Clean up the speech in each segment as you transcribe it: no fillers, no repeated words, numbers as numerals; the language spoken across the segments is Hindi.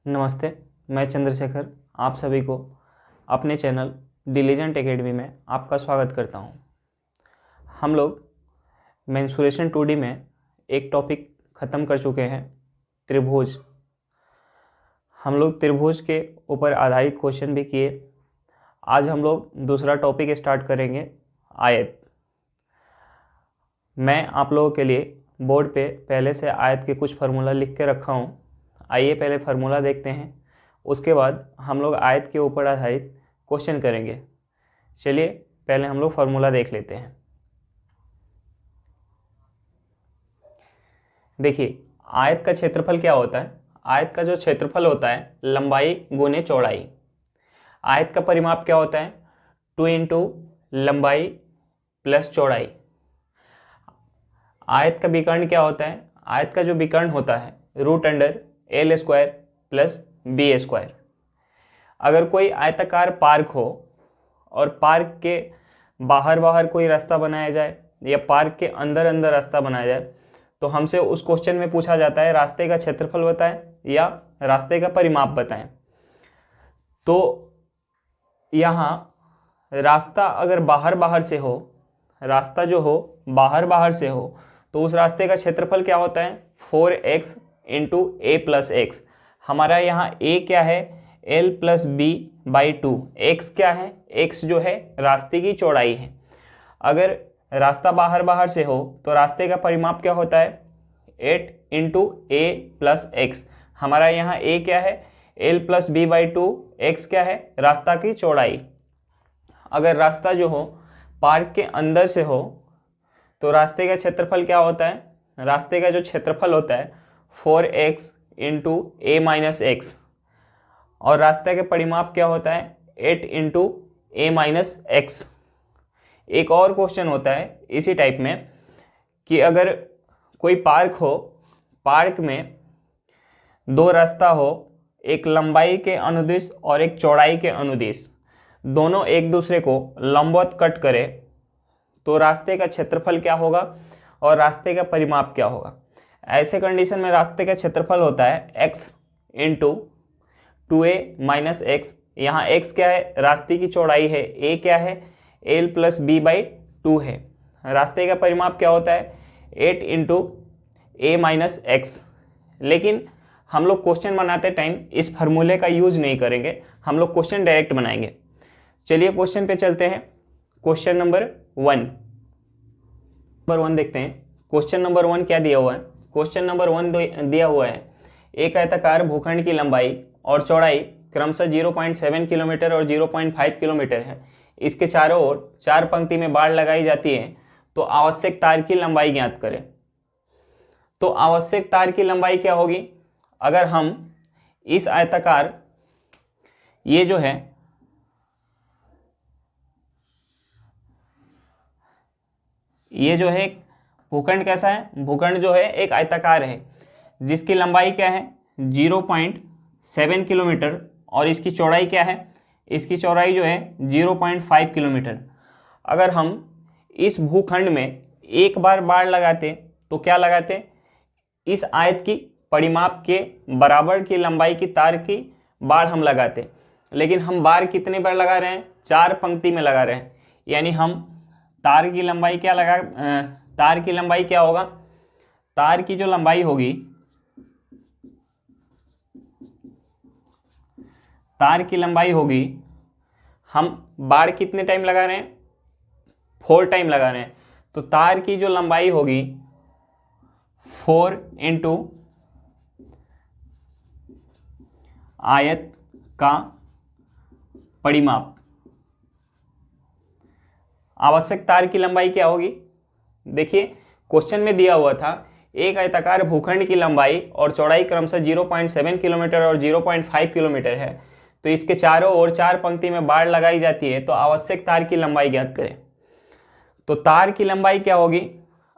नमस्ते, मैं चंद्रशेखर आप सभी को अपने चैनल डिलीजेंट एकेडमी में आपका स्वागत करता हूं। हम लोग मेंसुरेशन 2D में एक टॉपिक ख़त्म कर चुके हैं, त्रिभुज। हम लोग त्रिभुज के ऊपर आधारित क्वेश्चन भी किए। आज हम लोग दूसरा टॉपिक स्टार्ट करेंगे, आयत। मैं आप लोगों के लिए बोर्ड पे पहले से आयत के कुछ फार्मूला लिख के रखा हूँ। आइए पहले फार्मूला देखते हैं, उसके बाद हम लोग आयत के ऊपर आधारित क्वेश्चन करेंगे। चलिए पहले हम लोग फार्मूला देख लेते हैं। देखिए, आयत का क्षेत्रफल क्या होता है। आयत का जो क्षेत्रफल होता है लंबाई गुने चौड़ाई। आयत का परिमाप क्या होता है 2 इंटू लंबाई प्लस चौड़ाई। आयत का विकर्ण क्या होता है। आयत का जो विकर्ण होता है √L² प्लस B²। अगर कोई आयताकार पार्क हो और पार्क के बाहर कोई रास्ता बनाया जाए या पार्क के अंदर रास्ता बनाया जाए, तो हमसे उस क्वेश्चन में पूछा जाता है रास्ते का क्षेत्रफल बताएं या रास्ते का परिमाप बताएं। तो यहाँ रास्ता अगर बाहर से हो, रास्ता जो हो बाहर से हो, तो उस रास्ते का क्षेत्रफल क्या होता है 4x into a plus x. हमारा यहाँ a क्या है l प्लस b/2। x क्या है, x जो है रास्ते की चौड़ाई है। अगर रास्ता बाहर से हो तो रास्ते का परिमाप क्या होता है 8 इंटू a प्लस एक्स। हमारा यहाँ a क्या है l प्लस b/2, x क्या है रास्ता की चौड़ाई। अगर रास्ता जो हो पार्क के अंदर से हो तो रास्ते का क्षेत्रफल क्या होता है। रास्ते का जो क्षेत्रफल होता है 4x into a minus x, और रास्ते का परिमाप क्या होता है 8 इंटू a माइनस एक्स। एक और क्वेश्चन होता है इसी टाइप में कि अगर कोई पार्क हो, पार्क में दो रास्ता हो, एक लंबाई के अनुदिश और एक चौड़ाई के अनुदिश, दोनों एक दूसरे को लंबवत कट करे, तो रास्ते का क्षेत्रफल क्या होगा और रास्ते का परिमाप क्या होगा। ऐसे कंडीशन में रास्ते का क्षेत्रफल होता है x into 2a minus x. यहाँ x क्या है रास्ते की चौड़ाई है, a क्या है l प्लस b/2 है। रास्ते का परिमाप क्या होता है 8 इंटू a माइनस एक्स। लेकिन हम लोग क्वेश्चन बनाते टाइम इस फार्मूले का यूज नहीं करेंगे, हम लोग क्वेश्चन डायरेक्ट बनाएंगे। चलिए क्वेश्चन पे चलते हैं। क्वेश्चन नंबर 1 देखते हैं। क्वेश्चन नंबर 1 क्या दिया हुआ है। क्वेश्चन नंबर 1 दिया हुआ है एक आयताकार भूखंड की लंबाई और चौड़ाई क्रमशः 0.7 किलोमीटर और 0.5 किलोमीटर है। इसके चारों ओर 4 पंक्ति में बाड़ लगाई जाती है, तो आवश्यक तार की लंबाई ज्ञात करें। तो आवश्यक तार की लंबाई क्या होगी। अगर हम इस आयताकार, ये जो है भूखंड कैसा है, भूखंड जो है एक आयताकार है जिसकी लंबाई क्या है 0.7 किलोमीटर और इसकी चौड़ाई क्या है, इसकी चौड़ाई जो है 0.5 किलोमीटर। अगर हम इस भूखंड में एक बार बाड़ लगाते तो क्या लगाते, इस आयत की परिमाप के बराबर की लंबाई की तार की बाड़ हम लगाते। लेकिन हम बार कितने बार लगा रहे हैं 4 पंक्ति में लगा रहे हैं, यानी हम तार की लंबाई क्या तार की लंबाई क्या होगा, तार की जो लंबाई होगी, तार की लंबाई होगी, हम बार कितने टाइम लगा रहे हैं 4 टाइम लगा रहे हैं, तो तार की जो लंबाई होगी 4 इंटू आयत का परिमाप। आवश्यक तार की लंबाई क्या होगी, देखिए क्वेश्चन में दिया हुआ था एक आयताकार भूखंड की लंबाई और चौड़ाई क्रमशः 0.7 किलोमीटर और 0.5 किलोमीटर है, तो इसके चारों ओर 4 पंक्ति में बाड़ लगाई जाती है, तो आवश्यक तार की लंबाई ज्ञात करें। तो तार की लंबाई क्या होगी,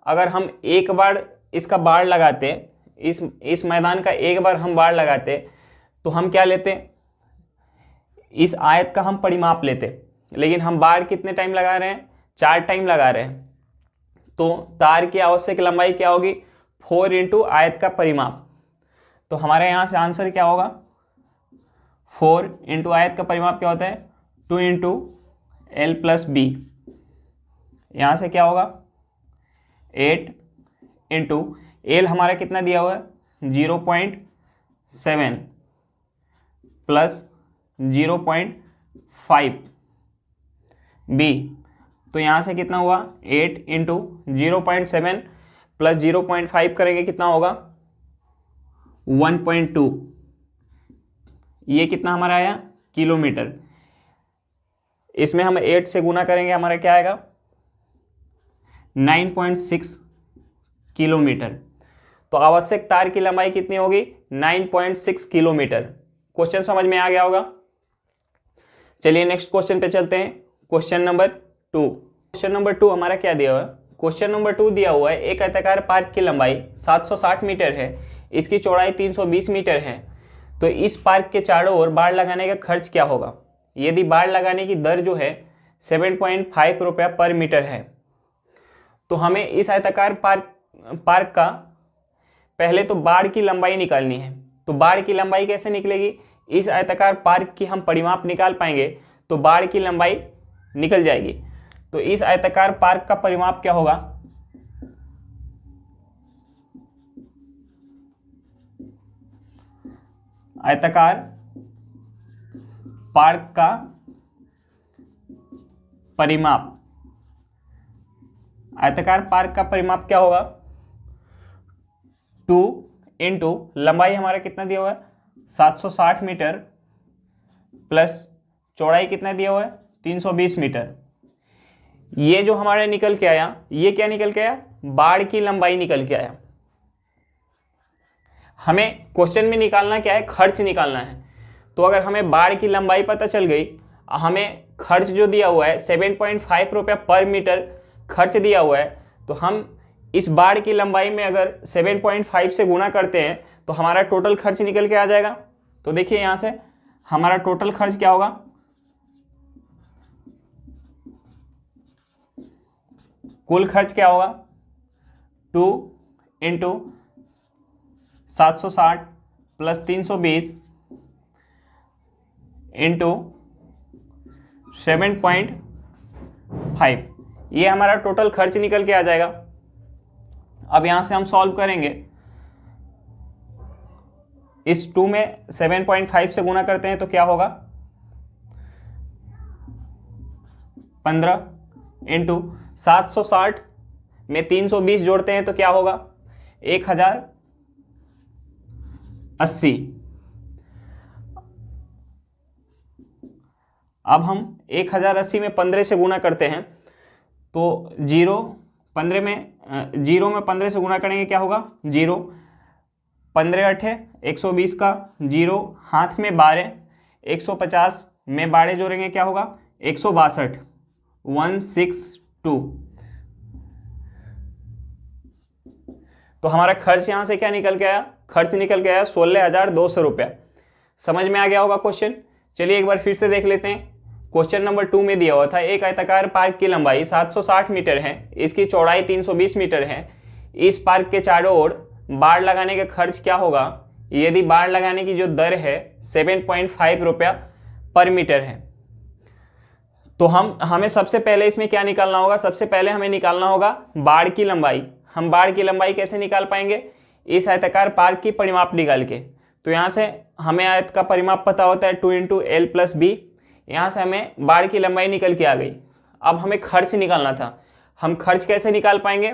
अगर हम एक बार इसका बाड़ लगाते, इस मैदान का एक बार हम बाड़ लगाते, तो हम क्या लेते, इस आयत का हम परिमाप लेते। लेकिन हम बाड़ कितने टाइम लगा रहे हैं 4 टाइम लगा रहे हैं, तो तार की आवश्यक लंबाई क्या होगी 4 इंटू आयत का परिमाप। तो हमारे यहाँ से आंसर क्या होगा 4 इंटू आयत का परिमाप क्या होता है 2 इंटू एल प्लस बी, यहाँ से क्या होगा 8 इंटू एल हमारा कितना दिया हुआ है 0.7 प्लस 0.5 बी, तो यहाँ से कितना हुआ 8 इंटू 0.7 प्लस 0.5 करेंगे कितना होगा 1.2, ये कितना हमारा आया किलोमीटर। इसमें हम 8 से गुना करेंगे हमारा क्या आएगा 9.6 किलोमीटर। तो आवश्यक तार की लंबाई कितनी होगी 9.6 किलोमीटर। क्वेश्चन समझ में आ गया होगा। चलिए नेक्स्ट क्वेश्चन पे चलते हैं। Question number 2। क्वेश्चन नंबर 2 हमारा क्या दिया हुआ है, क्वेश्चन नंबर 2 दिया हुआ है एक आयताकार पार्क की लंबाई 760 मीटर है, इसकी चौड़ाई 320 मीटर है, तो इस पार्क के चारों ओर बाड़ लगाने का खर्च क्या होगा। यदि बाड़ लगाने की दर जो है 7.5 रुपया पर मीटर है, तो हमें इस आयताकार पार्क का पहले तो बाड़ की लंबाई निकालनी है। तो बाड़ की लंबाई कैसे निकलेगी, इस आयताकार पार्क की हम परिमाप निकाल पाएंगे तो बाड़ की लंबाई निकल जाएगी। तो इस आयताकार पार्क का परिमाप क्या होगा, आयताकार पार्क का परिमाप, आयताकार पार्क का परिमाप क्या होगा 2 इंटू लंबाई हमारा कितना दिया हुआ है 760 मीटर प्लस चौड़ाई कितना दिया हुआ है 320 मीटर। ये जो हमारा निकल के आया, ये क्या निकल के आया, बाड़ की लंबाई निकल के आया। हमें क्वेश्चन में निकालना क्या है, खर्च निकालना है। तो अगर हमें बाड़ की लंबाई पता चल गई, हमें खर्च जो दिया हुआ है 7.5 रुपया पर मीटर खर्च दिया हुआ है, तो हम इस बाड़ की लंबाई में अगर 7.5 से गुना करते हैं तो हमारा टोटल खर्च निकल के आ जाएगा। तो देखिए यहाँ से हमारा टोटल खर्च क्या होगा, कुल खर्च क्या होगा 2 इंटू 760 प्लस 320 इंटू 7.5, ये हमारा टोटल खर्च निकल के आ जाएगा। अब यहां से हम सॉल्व करेंगे, इस 2 में 7.5 से गुना करते हैं तो क्या होगा 15 इंटू 760 में 320 जोड़ते हैं तो क्या होगा 1080। अब हम 1080 में 15 से गुना करते हैं तो 0 में 15 से गुना करेंगे क्या होगा 0, 15 8 120 का 0, हाथ में 12, 150 में 12 जोड़ेंगे क्या होगा 162, 162। तो हमारा खर्च यहां से क्या निकल के आया, खर्च निकल के आया 16,200 रुपया। समझ में आ गया होगा क्वेश्चन। चलिए एक बार फिर से देख लेते हैं। क्वेश्चन नंबर 2 में दिया हुआ था एक आयताकार पार्क की लंबाई 760 मीटर है, इसकी चौड़ाई 320 मीटर है, इस पार्क के चारों ओर बाड़ लगाने का खर्च क्या होगा यदि बाड़ लगाने की जो दर है 7.5 रुपया पर मीटर है। तो हमें सबसे पहले इसमें क्या निकालना होगा, सबसे पहले हमें निकालना होगा बाड़ की लंबाई। हम बाड़ की लंबाई कैसे निकाल पाएंगे, इस आयताकार पार्क की परिमाप निकाल के। तो यहाँ से हमें आयत का परिमाप पता होता है 2 इंटू एल प्लस बी, यहाँ से हमें बाड़ की लंबाई निकल के आ गई। अब हमें खर्च निकालना था, हम खर्च कैसे निकाल पाएंगे,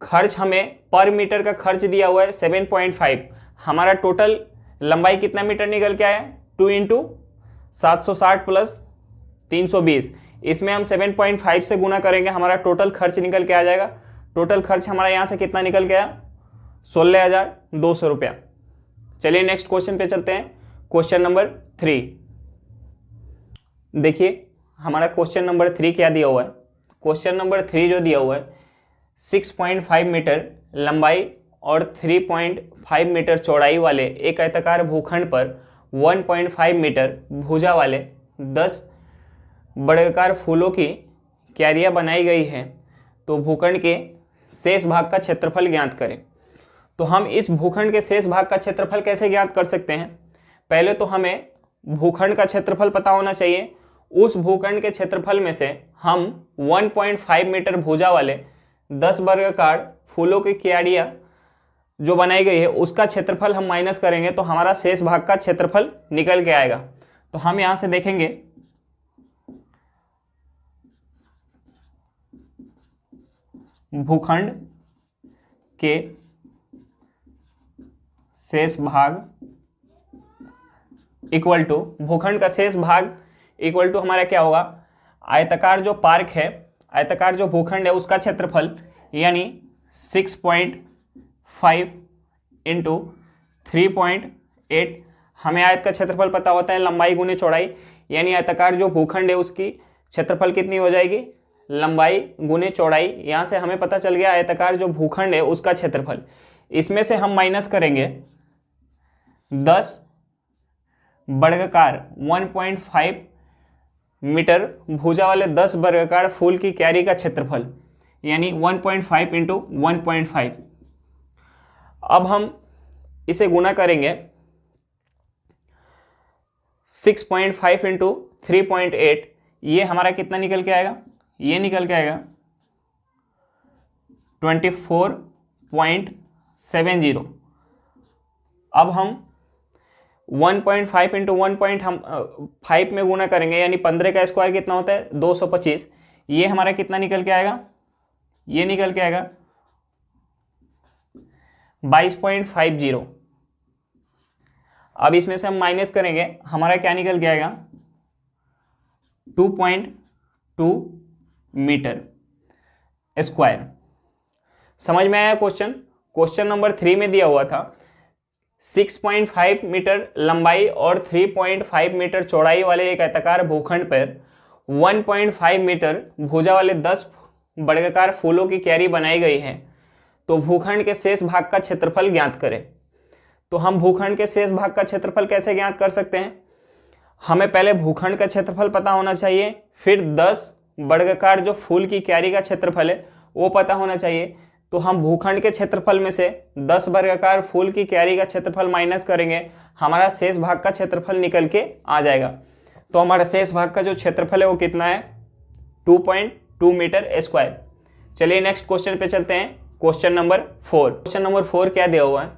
खर्च हमें पर मीटर का खर्च दिया हुआ है 7.5, हमारा टोटल लंबाई कितना मीटर निकल के आया 2 इंटू 760 प्लस 320, इसमें हम 7.5 से गुना करेंगे, हमारा टोटल खर्च निकल के आ जाएगा। टोटल खर्च हमारा यहाँ से कितना निकल के आया 16,200 रुपया। चलिए नेक्स्ट क्वेश्चन पे चलते हैं। क्वेश्चन नंबर 3 देखिए, हमारा क्वेश्चन नंबर 3 क्या दिया हुआ है। क्वेश्चन नंबर 3 जो दिया हुआ है 6.5 मीटर लंबाई और 3.5 मीटर चौड़ाई वाले एक आयताकार भूखंड पर 1.5 मीटर भुजा वाले 10 वर्गाकार फूलों की क्यारियाँ बनाई गई है, तो भूखंड के शेष भाग का क्षेत्रफल ज्ञात करें। तो हम इस भूखंड के शेष भाग का क्षेत्रफल कैसे ज्ञात कर सकते हैं, पहले तो हमें भूखंड का क्षेत्रफल पता होना चाहिए। उस भूखंड के क्षेत्रफल में से हम 1.5 मीटर भुजा वाले 10 वर्गाकार फूलों की क्यारियां जो बनाई गई है उसका क्षेत्रफल हम माइनस करेंगे तो हमारा शेष भाग का क्षेत्रफल निकल के आएगा। तो हम यहां से देखेंगे भूखंड के शेष भाग इक्वल टू, भूखंड का शेष भाग इक्वल टू हमारा क्या होगा, आयताकार जो पार्क है, आयताकार जो भूखंड है उसका क्षेत्रफल यानी 6.5 इंटू 3.8। हमें आयत का क्षेत्रफल पता होता है लंबाई गुने चौड़ाई, यानी आयताकार जो भूखंड है उसकी क्षेत्रफल कितनी हो जाएगी, लंबाई गुने चौड़ाई। यहाँ से हमें पता चल गया आयताकार जो भूखंड है उसका क्षेत्रफल। इसमें से हम माइनस करेंगे 10 वर्गाकार 1.5 मीटर भुजा वाले 10 वर्गाकार फूल की क्यारी का क्षेत्रफल यानी 1.5 इंटू 1.5। अब हम इसे गुना करेंगे 6.5 इंटू 3.8, ये हमारा कितना निकल के आएगा, ये निकल के आएगा 24.70। अब हम 1.5 इंटू 1.5 में गुना करेंगे यानी 15 का स्क्वायर कितना होता है 225। ये हमारा कितना निकल के आएगा, ये निकल के आएगा 22.50। अब इसमें से हम माइनस करेंगे, हमारा क्या निकल के आएगा 2.2 मीटर स्क्वायर। समझ में आया क्वेश्चन। क्वेश्चन नंबर 3 में दिया हुआ था 6.5 मीटर लंबाई और 3.5 मीटर चौड़ाई वाले एक आयताकार भूखंड पर 1.5 मीटर भुजा वाले 10 वर्गाकार फूलों की क्यारी बनाई गई है, तो भूखंड के शेष भाग का क्षेत्रफल ज्ञात करें। तो हम भूखंड के शेष भाग का क्षेत्रफल कैसे ज्ञात कर सकते हैं, हमें पहले भूखंड का क्षेत्रफल पता होना चाहिए, फिर 10 वर्गाकार जो फूल की क्यारी का क्षेत्रफल है वो पता होना चाहिए। तो हम भूखंड के क्षेत्रफल में से 10 वर्गाकार फूल की क्यारी का क्षेत्रफल माइनस करेंगे, हमारा शेष भाग का क्षेत्रफल निकल के आ जाएगा। तो हमारा शेष भाग का जो क्षेत्रफल है वो कितना है 2.2 मीटर स्क्वायर। चलिए नेक्स्ट क्वेश्चन पे चलते हैं, क्वेश्चन नंबर 4। क्वेश्चन नंबर 4 क्या दिया हुआ है,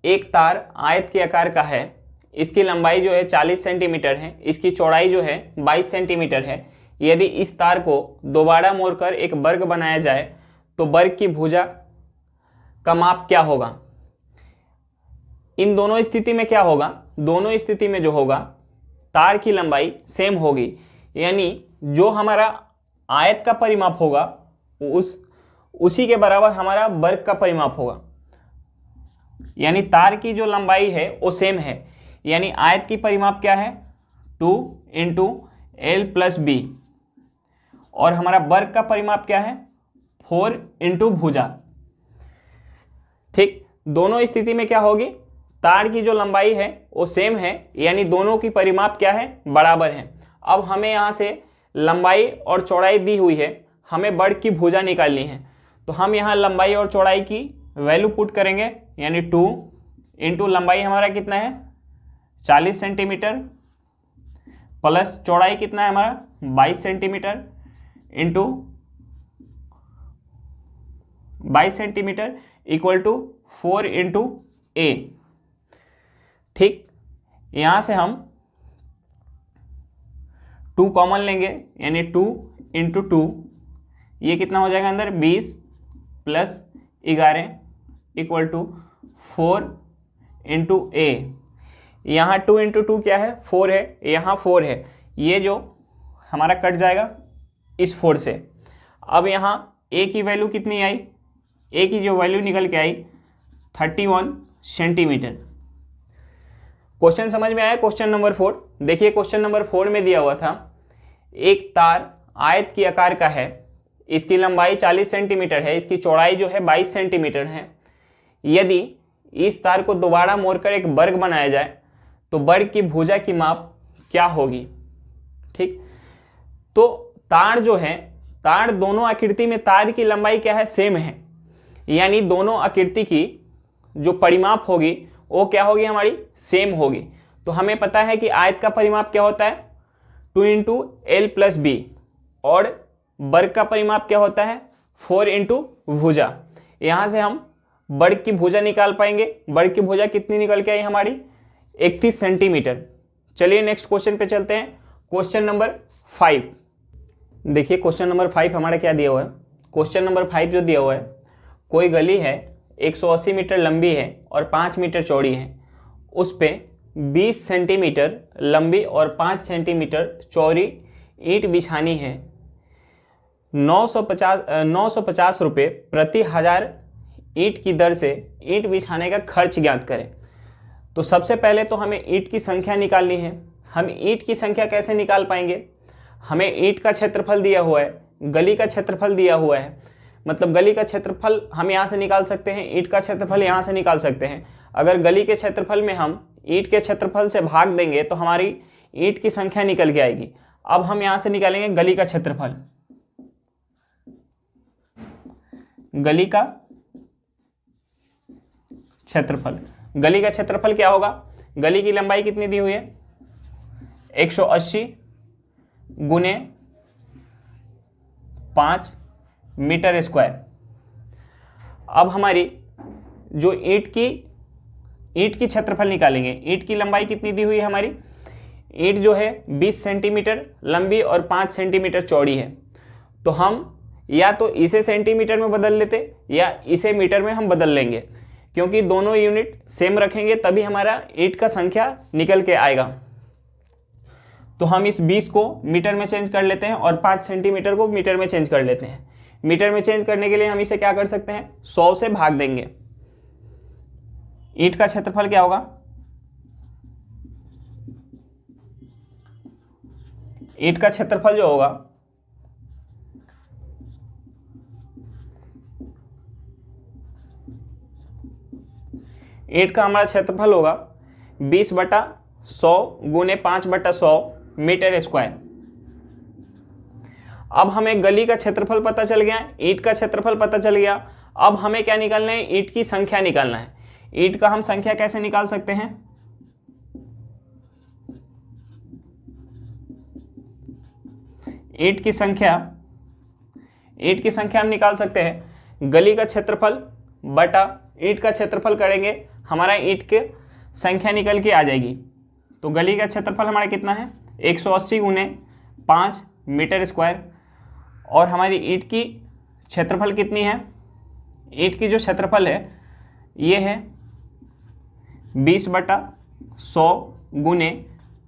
एक तार आयत के आकार का है, इसकी लंबाई जो है 40 सेंटीमीटर है, इसकी चौड़ाई जो है 22 सेंटीमीटर है। यदि इस तार को दोबारा मोड़कर एक वर्ग बनाया जाए तो वर्ग की भुजा का माप क्या होगा। इन दोनों स्थिति में क्या होगा, दोनों स्थिति में जो होगा तार की लंबाई सेम होगी, यानी जो हमारा आयत का परिमाप होगा उसी के बराबर हमारा वर्ग का परिमाप होगा। यानी तार की जो लंबाई है वो सेम है, यानी आयत की परिमाप क्या है 2 इंटू एल प्लस बी, और हमारा वर्ग का परिमाप क्या है 4 इंटू भुजा। ठीक, दोनों स्थिति में क्या होगी, तार की जो लंबाई है वो सेम है, यानी दोनों की परिमाप क्या है बराबर है। अब हमें यहाँ से लंबाई और चौड़ाई दी हुई है, हमें वर्ग की भुजा निकालनी है। तो हम यहाँ लंबाई और चौड़ाई की वैल्यू पुट करेंगे, यानी 2 इंटू लंबाई हमारा कितना है 40 सेंटीमीटर प्लस चौड़ाई कितना है हमारा 22 centimetre into 22 centimetre equal to 4 into A. ठीक, यहां से हम 2 कॉमन लेंगे, यानी 2 इंटू 2, ये कितना हो जाएगा अंदर 20 प्लस 11 इक्वल टू 4 इंटू ए। यहाँ 2 इंटू 2 क्या है 4 है, यहाँ 4 है, ये जो हमारा कट जाएगा इस 4 से। अब यहाँ ए की वैल्यू कितनी आई, ए की जो वैल्यू निकल के आई 31 सेंटीमीटर। क्वेश्चन समझ में आया। क्वेश्चन नंबर 4 देखिए, क्वेश्चन नंबर 4 में दिया हुआ था एक तार आयत की आकार का है, इसकी लंबाई 40 सेंटीमीटर है, इसकी चौड़ाई जो है 22 सेंटीमीटर है। यदि इस तार को दोबारा मोड़कर एक वर्ग बनाया जाए तो वर्ग की भुजा की माप क्या होगी। ठीक, तो तार जो है, तार दोनों आकृति में तार की लंबाई क्या है सेम है, यानी दोनों आकृति की जो परिमाप होगी वो क्या होगी हमारी सेम होगी। तो हमें पता है कि आयत का परिमाप क्या होता है 2 इंटू एल प्लस बी, और वर्ग का परिमाप क्या होता है 4 इंटू भुजा। यहाँ से हम वर्ग की भुजा निकाल पाएंगे। वर्ग की भुजा कितनी निकल के आई हमारी 31 सेंटीमीटर। चलिए नेक्स्ट क्वेश्चन पे चलते हैं। क्वेश्चन नंबर 5 देखिए, क्वेश्चन नंबर 5 हमारा क्या दिया हुआ है। क्वेश्चन नंबर 5 जो दिया हुआ है, कोई गली है 180 मीटर लंबी है और 5 मीटर चौड़ी है, उस पे 20 सेंटीमीटर लंबी और 5 सेंटीमीटर चौड़ी ईंट बिछानी है। 950 रुपये प्रति 1000 ईंट की दर से ईंट बिछाने का खर्च ज्ञात करें। तो सबसे पहले तो हमें ईंट की संख्या निकालनी है। हम ईंट की संख्या कैसे निकाल पाएंगे? हमें ईंट का क्षेत्रफल दिया हुआ है, गली का क्षेत्रफल दिया हुआ है, मतलब गली का क्षेत्रफल हम यहाँ से निकाल सकते हैं, ईंट का क्षेत्रफल यहाँ से निकाल सकते हैं। अगर गली के क्षेत्रफल में हम ईंट के क्षेत्रफल से भाग देंगे तो हमारी ईंट की संख्या निकल के आएगी। अब हम यहाँ से निकालेंगे गली का क्षेत्रफल। गली का क्षेत्रफल, गली का क्षेत्रफल क्या होगा? गली की लंबाई कितनी दी हुई है 180 गुने 5 मीटर स्क्वायर। अब हमारी जो ईंट की क्षेत्रफल निकालेंगे। ईंट की लंबाई कितनी दी हुई है हमारी? ईंट जो है 20 सेंटीमीटर लंबी और 5 सेंटीमीटर चौड़ी है। तो हम या तो इसे सेंटीमीटर में बदल लेते या इसे मीटर में हम बदल लेंगे, क्योंकि दोनों यूनिट सेम रखेंगे तभी हमारा ईंट का संख्या निकल के आएगा। तो हम इस 20 को मीटर में चेंज कर लेते हैं और 5 सेंटीमीटर को मीटर में चेंज कर लेते हैं। मीटर में चेंज करने के लिए हम इसे क्या कर सकते हैं 100 से भाग देंगे। ईंट का क्षेत्रफल क्या होगा? ईंट का क्षेत्रफल जो होगा ईंट का हमारा क्षेत्रफल होगा 20/100 गुने 5/100 मीटर स्क्वायर। अब हमें गली का क्षेत्रफल पता चल गया, ईंट का क्षेत्रफल पता चल गया। अब हमें क्या निकालना है? ईंट की संख्या निकालना है। ईंट का हम संख्या कैसे निकाल सकते हैं? ईंट की संख्या हम निकाल सकते हैं गली का क्षेत्रफल बटा ईंट का क्षेत्रफल करेंगे, हमारा ईंट की संख्या निकल के आ जाएगी। तो गली का क्षेत्रफल हमारा कितना है 180 गुने 5 मीटर स्क्वायर, और हमारी ईंट की क्षेत्रफल कितनी है? ईंट की जो क्षेत्रफल है ये है 20/100 गुने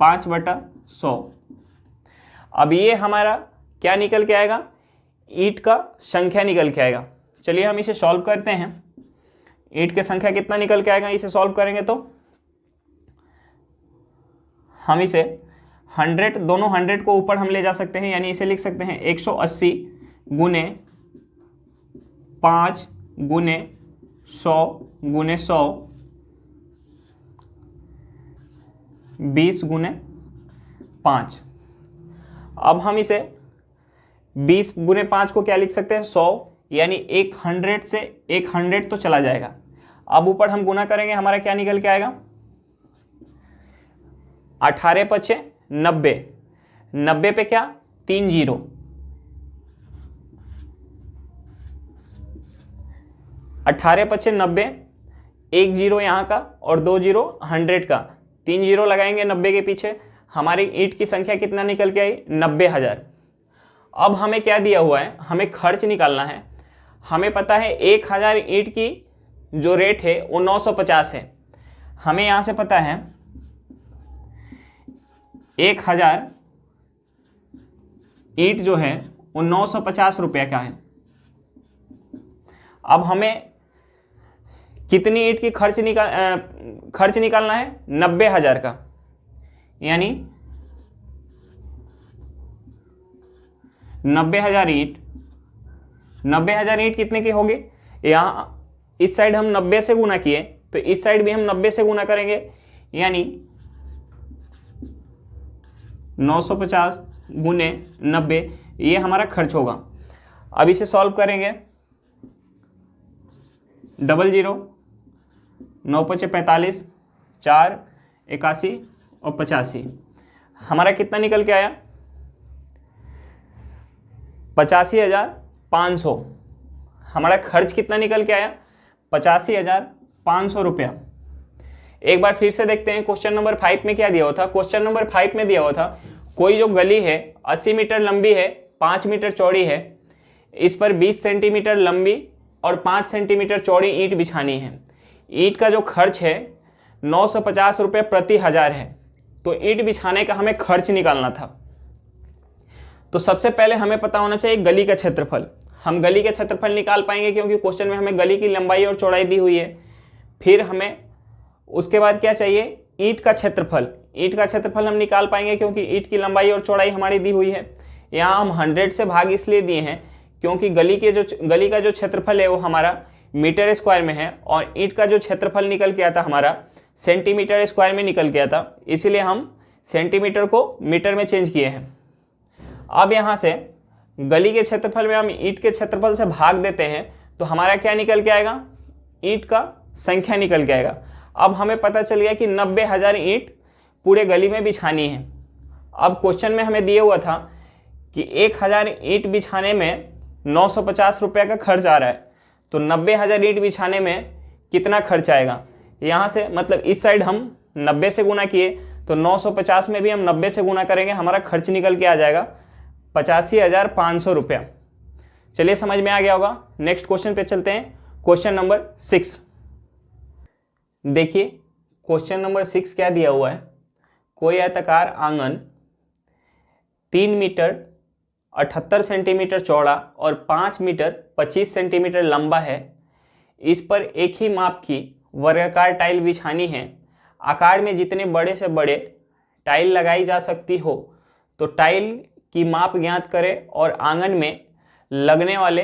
5/100। अब ये हमारा क्या निकल के आएगा? ईंट का संख्या निकल के आएगा। चलिए हम इसे सॉल्व करते हैं। ईंट की संख्या कितना निकल के आएगा इसे सॉल्व करेंगे तो? हम इसे 100, दोनों 100 को ऊपर हम ले जा सकते हैं, यानी इसे लिख सकते हैं 180 गुने 5 गुने 100 गुने 100 20 गुने 5। अब हम इसे 20 गुने 5 को क्या लिख सकते हैं 100, यानी 100 से 100 तो चला जाएगा। अब ऊपर हम गुना करेंगे, हमारा क्या निकल के आएगा 18 × 5 = 90। 90 पे क्या 3 0, 18 × 5 = 90, 1 0 यहाँ का और 2 0 100 का, 3 0 लगाएंगे 90 के पीछे, हमारी ईंट की संख्या कितना निकल के आई 90,000। अब हमें क्या दिया हुआ है? हमें खर्च निकालना है। हमें पता है 1000 ईंट की जो रेट है वो 950 है। हमें यहाँ से पता है 1000 ईंट जो है वो 950 रुपये का है। अब हमें कितनी ईंट की खर्च निकालना है 90,000 का, यानी 90,000 ईंट। 90,000 ईंट कितने की होगी? यहाँ इस साइड हम 90 से गुना किए तो इस साइड भी हम 90 से गुना करेंगे, यानी 950 गुने 90, ये हमारा खर्च होगा। अब इसे सॉल्व करेंगे, 00 9 × 5 = 45, 4 81 और 85, हमारा कितना निकल के आया? 85,500। हमारा खर्च कितना निकल के आया? 85,500 रुपया। एक बार फिर से देखते हैं क्वेश्चन नंबर 5 में क्या दिया हुआ था। क्वेश्चन नंबर 5 में दिया हुआ था कोई जो गली है 80 मीटर लंबी है, 5 मीटर चौड़ी है, इस पर 20 सेंटीमीटर लंबी और 5 सेंटीमीटर चौड़ी ईंट बिछानी है। ईंट का जो खर्च है 950 रुपये प्रति 1000 है। तो ईंट बिछाने का हमें खर्च निकालना था। तो सबसे पहले हमें पता होना चाहिए गली का क्षेत्रफल। हम गली का क्षेत्रफल निकाल पाएंगे क्योंकि क्वेश्चन में हमें गली की लंबाई और चौड़ाई दी हुई है। फिर हमें उसके बाद क्या चाहिए? ईंट का क्षेत्रफल। ईंट का क्षेत्रफल हम निकाल पाएंगे क्योंकि ईंट की लंबाई और चौड़ाई हमारी दी हुई है। यहाँ हम 100 से भाग इसलिए दिए हैं क्योंकि गली का जो क्षेत्रफल है वो हमारा मीटर स्क्वायर में है और ईंट का जो क्षेत्रफल निकल के आता हमारा सेंटीमीटर स्क्वायर में निकल के आता, इसीलिए हम सेंटीमीटर को मीटर में चेंज किए हैं। अब यहाँ से गली के क्षेत्रफल में हम ईंट के क्षेत्रफल से भाग देते हैं तो हमारा क्या निकल के आएगा? ईंट का संख्या निकल के आएगा। अब हमें पता चल गया कि 90,000 ईंट पूरे गली में बिछानी है। अब क्वेश्चन में हमें दिया हुआ था कि 1000 ईंट बिछाने में 950 रुपये का खर्च आ रहा है। तो 90,000 ईंट बिछाने में कितना खर्च आएगा? यहाँ से मतलब इस साइड हम 90 से गुना किए तो 950 में भी हम 90 से गुना करेंगे, हमारा खर्च निकल के आ जाएगा 85,500 रुपया। चलिए समझ में आ गया होगा। नेक्स्ट क्वेश्चन पे चलते हैं। क्वेश्चन नंबर 6 देखिए। क्वेश्चन नंबर 6 क्या दिया हुआ है? कोई आयताकार आंगन 3 मीटर 78 सेंटीमीटर चौड़ा और 5 मीटर 25 सेंटीमीटर लंबा है। इस पर एक ही माप की वर्गाकार टाइल बिछानी है। आकार में जितने बड़े से बड़े टाइल लगाई जा सकती हो तो टाइल की माप ज्ञात करें और आंगन में लगने वाले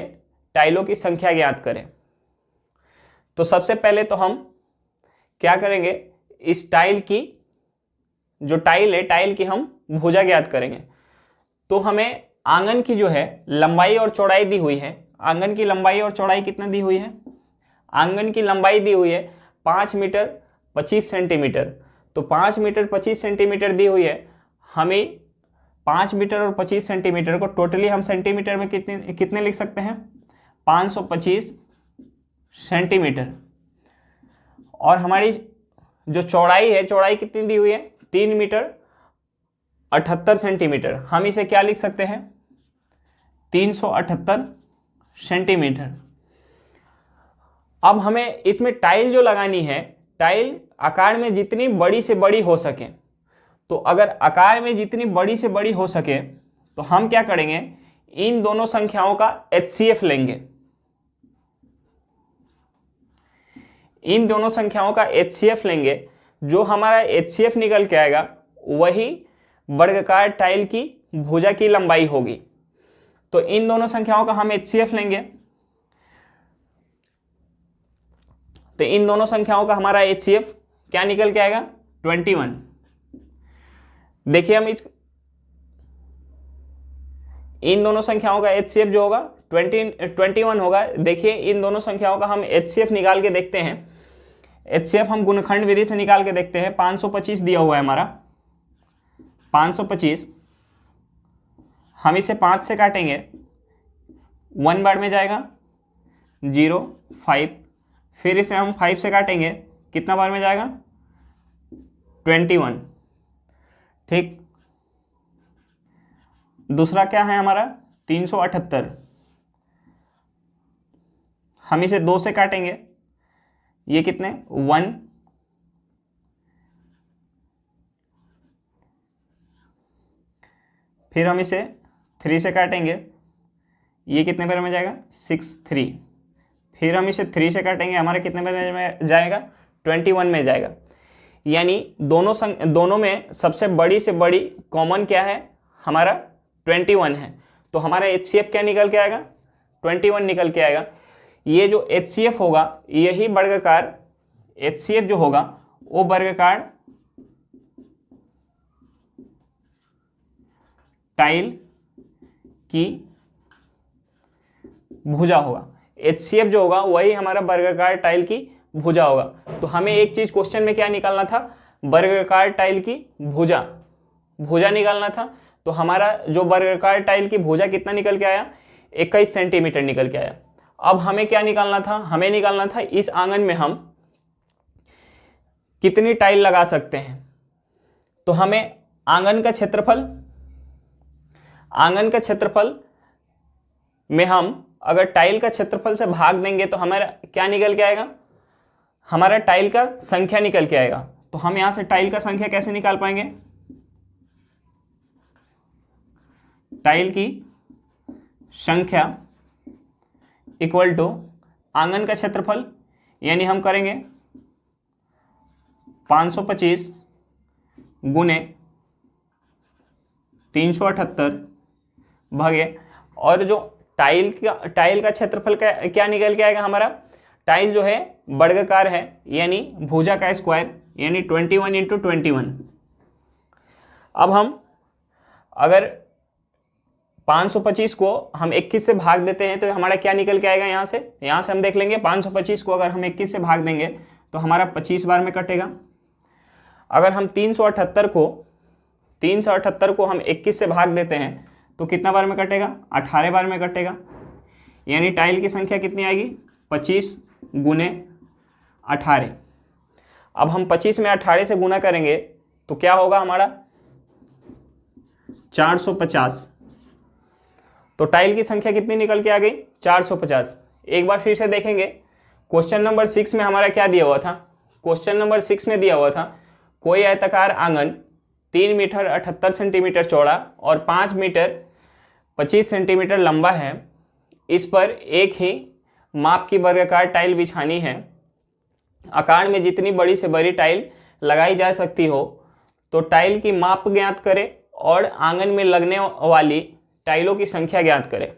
टाइलों की संख्या ज्ञात करें। तो सबसे पहले तो हम क्या करेंगे? इस टाइल की जो टाइल है, टाइल की हम भुजा ज्ञात करेंगे। तो हमें आंगन की जो है लंबाई और चौड़ाई दी हुई है। आंगन की लंबाई और चौड़ाई कितना दी हुई है? आंगन की लंबाई दी हुई है 5 मीटर 25 सेंटीमीटर। तो 5 मीटर 25 सेंटीमीटर दी हुई है। हमें 5 मीटर और 25 सेंटीमीटर को टोटली हम सेंटीमीटर में कितने लिख सकते हैं? 525 सेंटीमीटर। और हमारी जो चौड़ाई है, चौड़ाई कितनी दी हुई है? 3 मीटर 78 सेंटीमीटर। हम इसे क्या लिख सकते हैं? 378 सेंटीमीटर। अब हमें इसमें टाइल जो लगानी है, टाइल आकार में जितनी बड़ी से बड़ी हो सके। तो अगर आकार में जितनी बड़ी से बड़ी हो सके तो हम क्या करेंगे? इन दोनों संख्याओं का HCF लेंगे। इन दोनों संख्याओं का HCF लेंगे। जो हमारा HCF निकल के आएगा वही वर्गाकार टाइल की भुजा की लंबाई होगी। तो इन दोनों संख्याओं का हम HCF लेंगे। तो इन दोनों संख्याओं का हमारा HCF क्या निकल के आएगा? 21। देखिए हम इन दोनों संख्याओं का HCF जो होगा 21 होगा। देखिए इन दोनों संख्याओं का हम HCF निकाल के देखते हैं। HCF हम गुणनखंड विधि से निकाल के देखते हैं। 525 दिया हुआ है हमारा, 525। हम इसे 5 से काटेंगे, 1 बार में जाएगा 0, 5। फिर इसे हम 5 से काटेंगे, कितना बार में जाएगा? 21। ठीक। दूसरा क्या है हमारा? 378। हम इसे 2 से काटेंगे, ये कितने? 1। फिर हम इसे 3 से काटेंगे, ये कितने बार में जाएगा? 6, 3। फिर हम इसे 3 से काटेंगे, हमारे कितने में जाएगा? 21 में जाएगा। यानी दोनों में सबसे बड़ी से बड़ी कॉमन क्या है? हमारा 21 है। तो हमारा HCF क्या निकल के आएगा? 21 निकल के आएगा। ये जो HCF होगा यही वर्गाकार HCF जो होगा वो वर्गाकार टाइल की भुजा होगा। HCF जो होगा वही हमारा वर्गाकार टाइल की भुजा होगा। तो हमें एक चीज क्वेश्चन में क्या निकालना था? वर्गाकार टाइल की भुजा भुजा निकालना था। तो हमारा जो वर्गाकार टाइल की भुजा कितना निकल के आया, 21 सेंटीमीटर निकल के आया। अब हमें क्या निकालना था, हमें निकालना था इस आंगन में हम कितनी टाइल लगा सकते हैं। तो हमें आंगन का क्षेत्रफल में हम अगर टाइल का क्षेत्रफल से भाग देंगे तो हमारा क्या निकल के आएगा, हमारा टाइल का संख्या निकल के आएगा। तो हम यहां से टाइल का संख्या कैसे निकाल पाएंगे, टाइल की संख्या इक्वल टू आंगन का क्षेत्रफल, यानी हम करेंगे 525 गुने 378 भागे, और जो टाइल का क्षेत्रफल का क्या निकल के आएगा, हमारा टाइल जो है वर्गाकार है यानी भुजा का स्क्वायर यानी 21 × 21। अब हम अगर 525 को हम 21 से भाग देते हैं तो हमारा क्या निकल के आएगा, यहाँ से हम देख लेंगे 525 को अगर हम 21 से भाग देंगे तो हमारा 25 बार में कटेगा। अगर हम 378 को हम 21 से भाग देते हैं तो कितना बार में कटेगा, 18 बार में कटेगा। यानी टाइल की संख्या कितनी आएगी, 25 गुने 18। अब हम 25 में 18 से गुना करेंगे तो क्या होगा हमारा 450। तो टाइल की संख्या कितनी निकल के आ गई, 450। एक बार फिर से देखेंगे, क्वेश्चन नंबर 6 में हमारा क्या दिया हुआ था, क्वेश्चन नंबर 6 में दिया हुआ था कोई आयताकार आंगन 3 मीटर 78 सेंटीमीटर चौड़ा और 5 मीटर 25 सेंटीमीटर लंबा है। इस पर एक ही माप की वर्गाकार टाइल बिछानी है। आकार में जितनी बड़ी से बड़ी टाइल लगाई जा सकती हो तो टाइल की माप ज्ञात करें और आंगन में लगने वाली टाइलों की संख्या ज्ञात करें।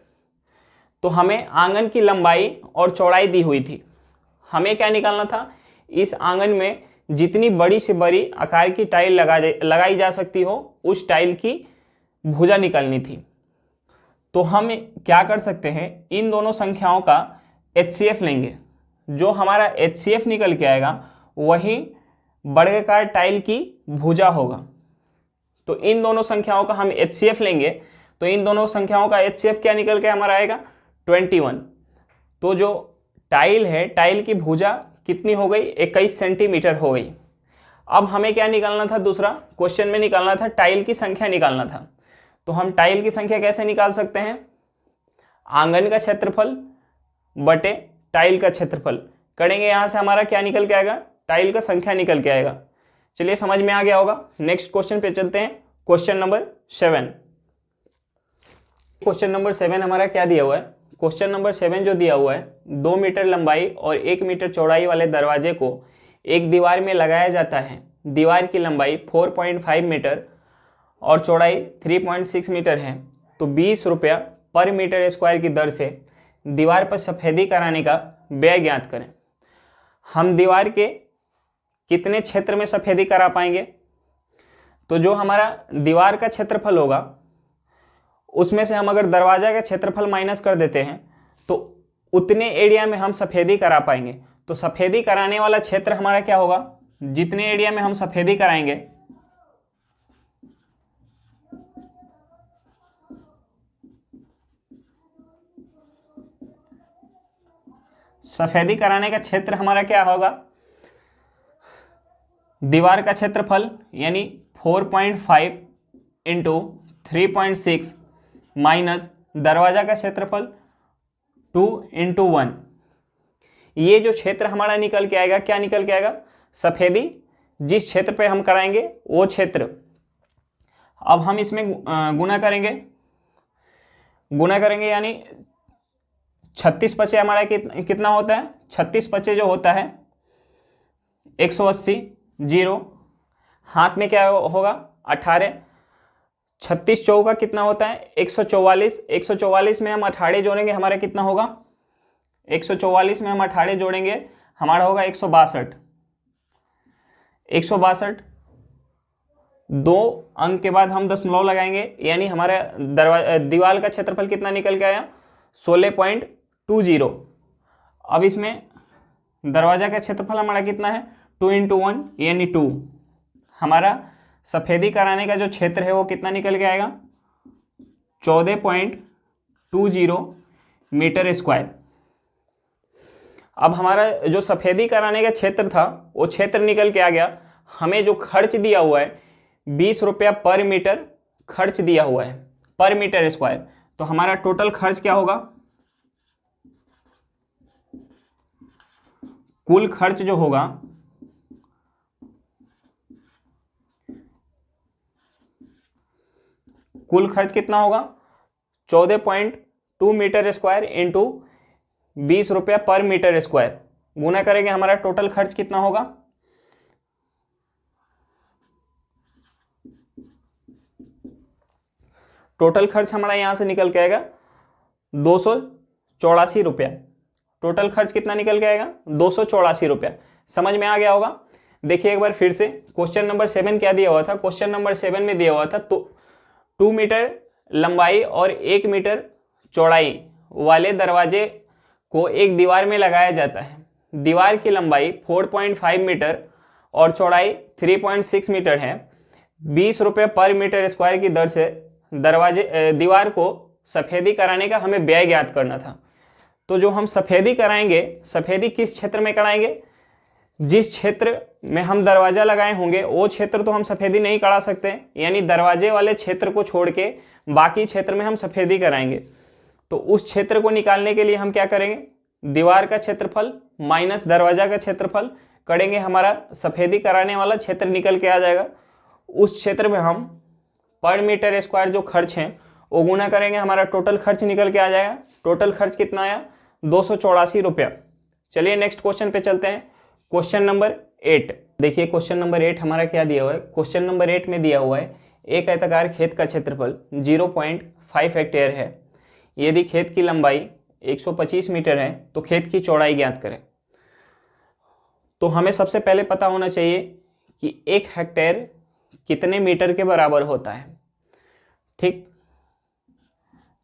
तो हमें आंगन की लंबाई और चौड़ाई दी हुई थी, हमें क्या निकालना था, इस आंगन में जितनी बड़ी से बड़ी आकार की टाइल लगाई जा सकती हो उस टाइल की भुजा निकालनी थी। तो हम क्या कर सकते हैं, इन दोनों संख्याओं का HCF लेंगे। जो हमारा HCF निकल के आएगा वही वर्गाकार टाइल की भुजा होगा। तो इन दोनों संख्याओं का हम HCF लेंगे तो इन दोनों संख्याओं का HCF क्या निकल के हमारा आएगा, 21। तो जो टाइल है, टाइल की भुजा कितनी हो गई, 21 सेंटीमीटर हो गई। अब हमें क्या निकालना था, दूसरा क्वेश्चन में निकालना था टाइल की संख्या निकालना था। तो हम टाइल की संख्या कैसे निकाल सकते हैं, आंगन का क्षेत्रफल बटे टाइल का क्षेत्रफल करेंगे, यहाँ से हमारा क्या निकल के आएगा, टाइल का संख्या निकल के आएगा। चलिए समझ में आ गया होगा। नेक्स्ट क्वेश्चन पे चलते हैं, क्वेश्चन नंबर 7। क्वेश्चन नंबर 7 हमारा क्या दिया हुआ है, क्वेश्चन नंबर 7 जो दिया हुआ है, 2 मीटर लंबाई और 1 मीटर चौड़ाई वाले दरवाजे को एक दीवार में लगाया जाता है। दीवार की लंबाई 4.5 मीटर और चौड़ाई 3.6 मीटर है। तो 20 रुपया पर मीटर स्क्वायर की दर से दीवार पर सफेदी कराने का व्यय ज्ञात करें। हम दीवार के कितने क्षेत्र में सफेदी करा पाएंगे, तो जो हमारा दीवार का क्षेत्रफल होगा उसमें से हम अगर दरवाजा का क्षेत्रफल माइनस कर देते हैं तो उतने एरिया में हम सफेदी करा पाएंगे। तो सफेदी कराने वाला क्षेत्र हमारा क्या होगा, जितने एरिया में हम सफेदी कराएंगे सफेदी कराने का क्षेत्र हमारा क्या होगा, दीवार का क्षेत्रफल यानी 4.5 इंटू 3.6 माइनस दरवाजा का क्षेत्रफल 2 × 1। ये जो क्षेत्र हमारा निकल के आएगा, क्या निकल के आएगा, सफेदी जिस क्षेत्र पे हम कराएंगे वो क्षेत्र। अब हम इसमें गुना करेंगे यानी 36 पचे हमारा कितना होता है, 36 पचे जो होता है 180, जीरो हाथ में क्या होगा 18, 36 चौका कितना होता है 144, 144 में हम 18 जोड़ेंगे हमारा कितना होगा, 144 में हम 18 जोड़ेंगे हमारा होगा 162, 162। 2 अंक के बाद हम दशमलव लगाएंगे यानी हमारा दीवार का क्षेत्रफल कितना निकल के आया 16.20। अब इसमें दरवाजा का क्षेत्रफल हमारा कितना है 2 × 1 यानी 2। हमारा सफ़ेदी कराने का जो क्षेत्र है वो कितना निकल के आएगा, 14.20 मीटर स्क्वायर। अब हमारा जो सफ़ेदी कराने का क्षेत्र था वो क्षेत्र निकल के आ गया। हमें जो खर्च दिया हुआ है 20 रुपया पर मीटर खर्च दिया हुआ है पर मीटर स्क्वायर। तो हमारा टोटल खर्च क्या होगा, कुल खर्च जो होगा कुल खर्च कितना होगा, 14.2 मीटर स्क्वायर इंटू 20 रुपया पर मीटर स्क्वायर, गुना करेंगे हमारा टोटल खर्च कितना होगा, टोटल खर्च हमारा यहां से निकल के आएगा 284 रुपया। टोटल खर्च कितना निकल के आएगा, 284 रुपया। समझ में आ गया होगा। देखिए एक बार फिर से, क्वेश्चन नंबर 7 क्या दिया हुआ था, क्वेश्चन नंबर 7 में दिया हुआ था तो 2 मीटर लंबाई और 1 मीटर चौड़ाई वाले दरवाजे को एक दीवार में लगाया जाता है। दीवार की लंबाई 4.5 मीटर और चौड़ाई 3.6 मीटर है। 20 रुपये पर मीटर स्क्वायर की दर से दीवार को सफ़ेदी कराने का हमें व्यय ज्ञात करना था। तो जो हम सफ़ेदी कराएंगे, सफ़ेदी किस क्षेत्र में कराएंगे, जिस क्षेत्र में हम दरवाज़ा लगाए होंगे वो क्षेत्र तो हम सफ़ेदी नहीं करा सकते, यानी दरवाजे वाले क्षेत्र को छोड़ के बाकी क्षेत्र में हम सफ़ेदी कराएंगे। तो उस क्षेत्र को निकालने के लिए हम क्या करेंगे, दीवार का क्षेत्रफल माइनस दरवाजा का क्षेत्रफल करेंगे, हमारा सफ़ेदी कराने वाला क्षेत्र निकल के आ जाएगा। उस क्षेत्र में हम पर मीटर स्क्वायर जो खर्च है वो गुना करेंगे, हमारा टोटल खर्च निकल के आ जाएगा। टोटल खर्च कितना आया, 284 रुपया। चलिए नेक्स्ट क्वेश्चन पे चलते हैं, क्वेश्चन नंबर 8। देखिए क्वेश्चन नंबर 8 हमारा क्या दिया हुआ है। क्वेश्चन नंबर 8 में दिया हुआ है एक आयताकार खेत का क्षेत्रफल 0.5 हेक्टेयर है। यदि खेत की लंबाई 125 मीटर है तो खेत की चौड़ाई ज्ञात करें। तो हमें सबसे पहले पता होना चाहिए कि 1 हेक्टेयर कितने मीटर के बराबर होता है। ठीक,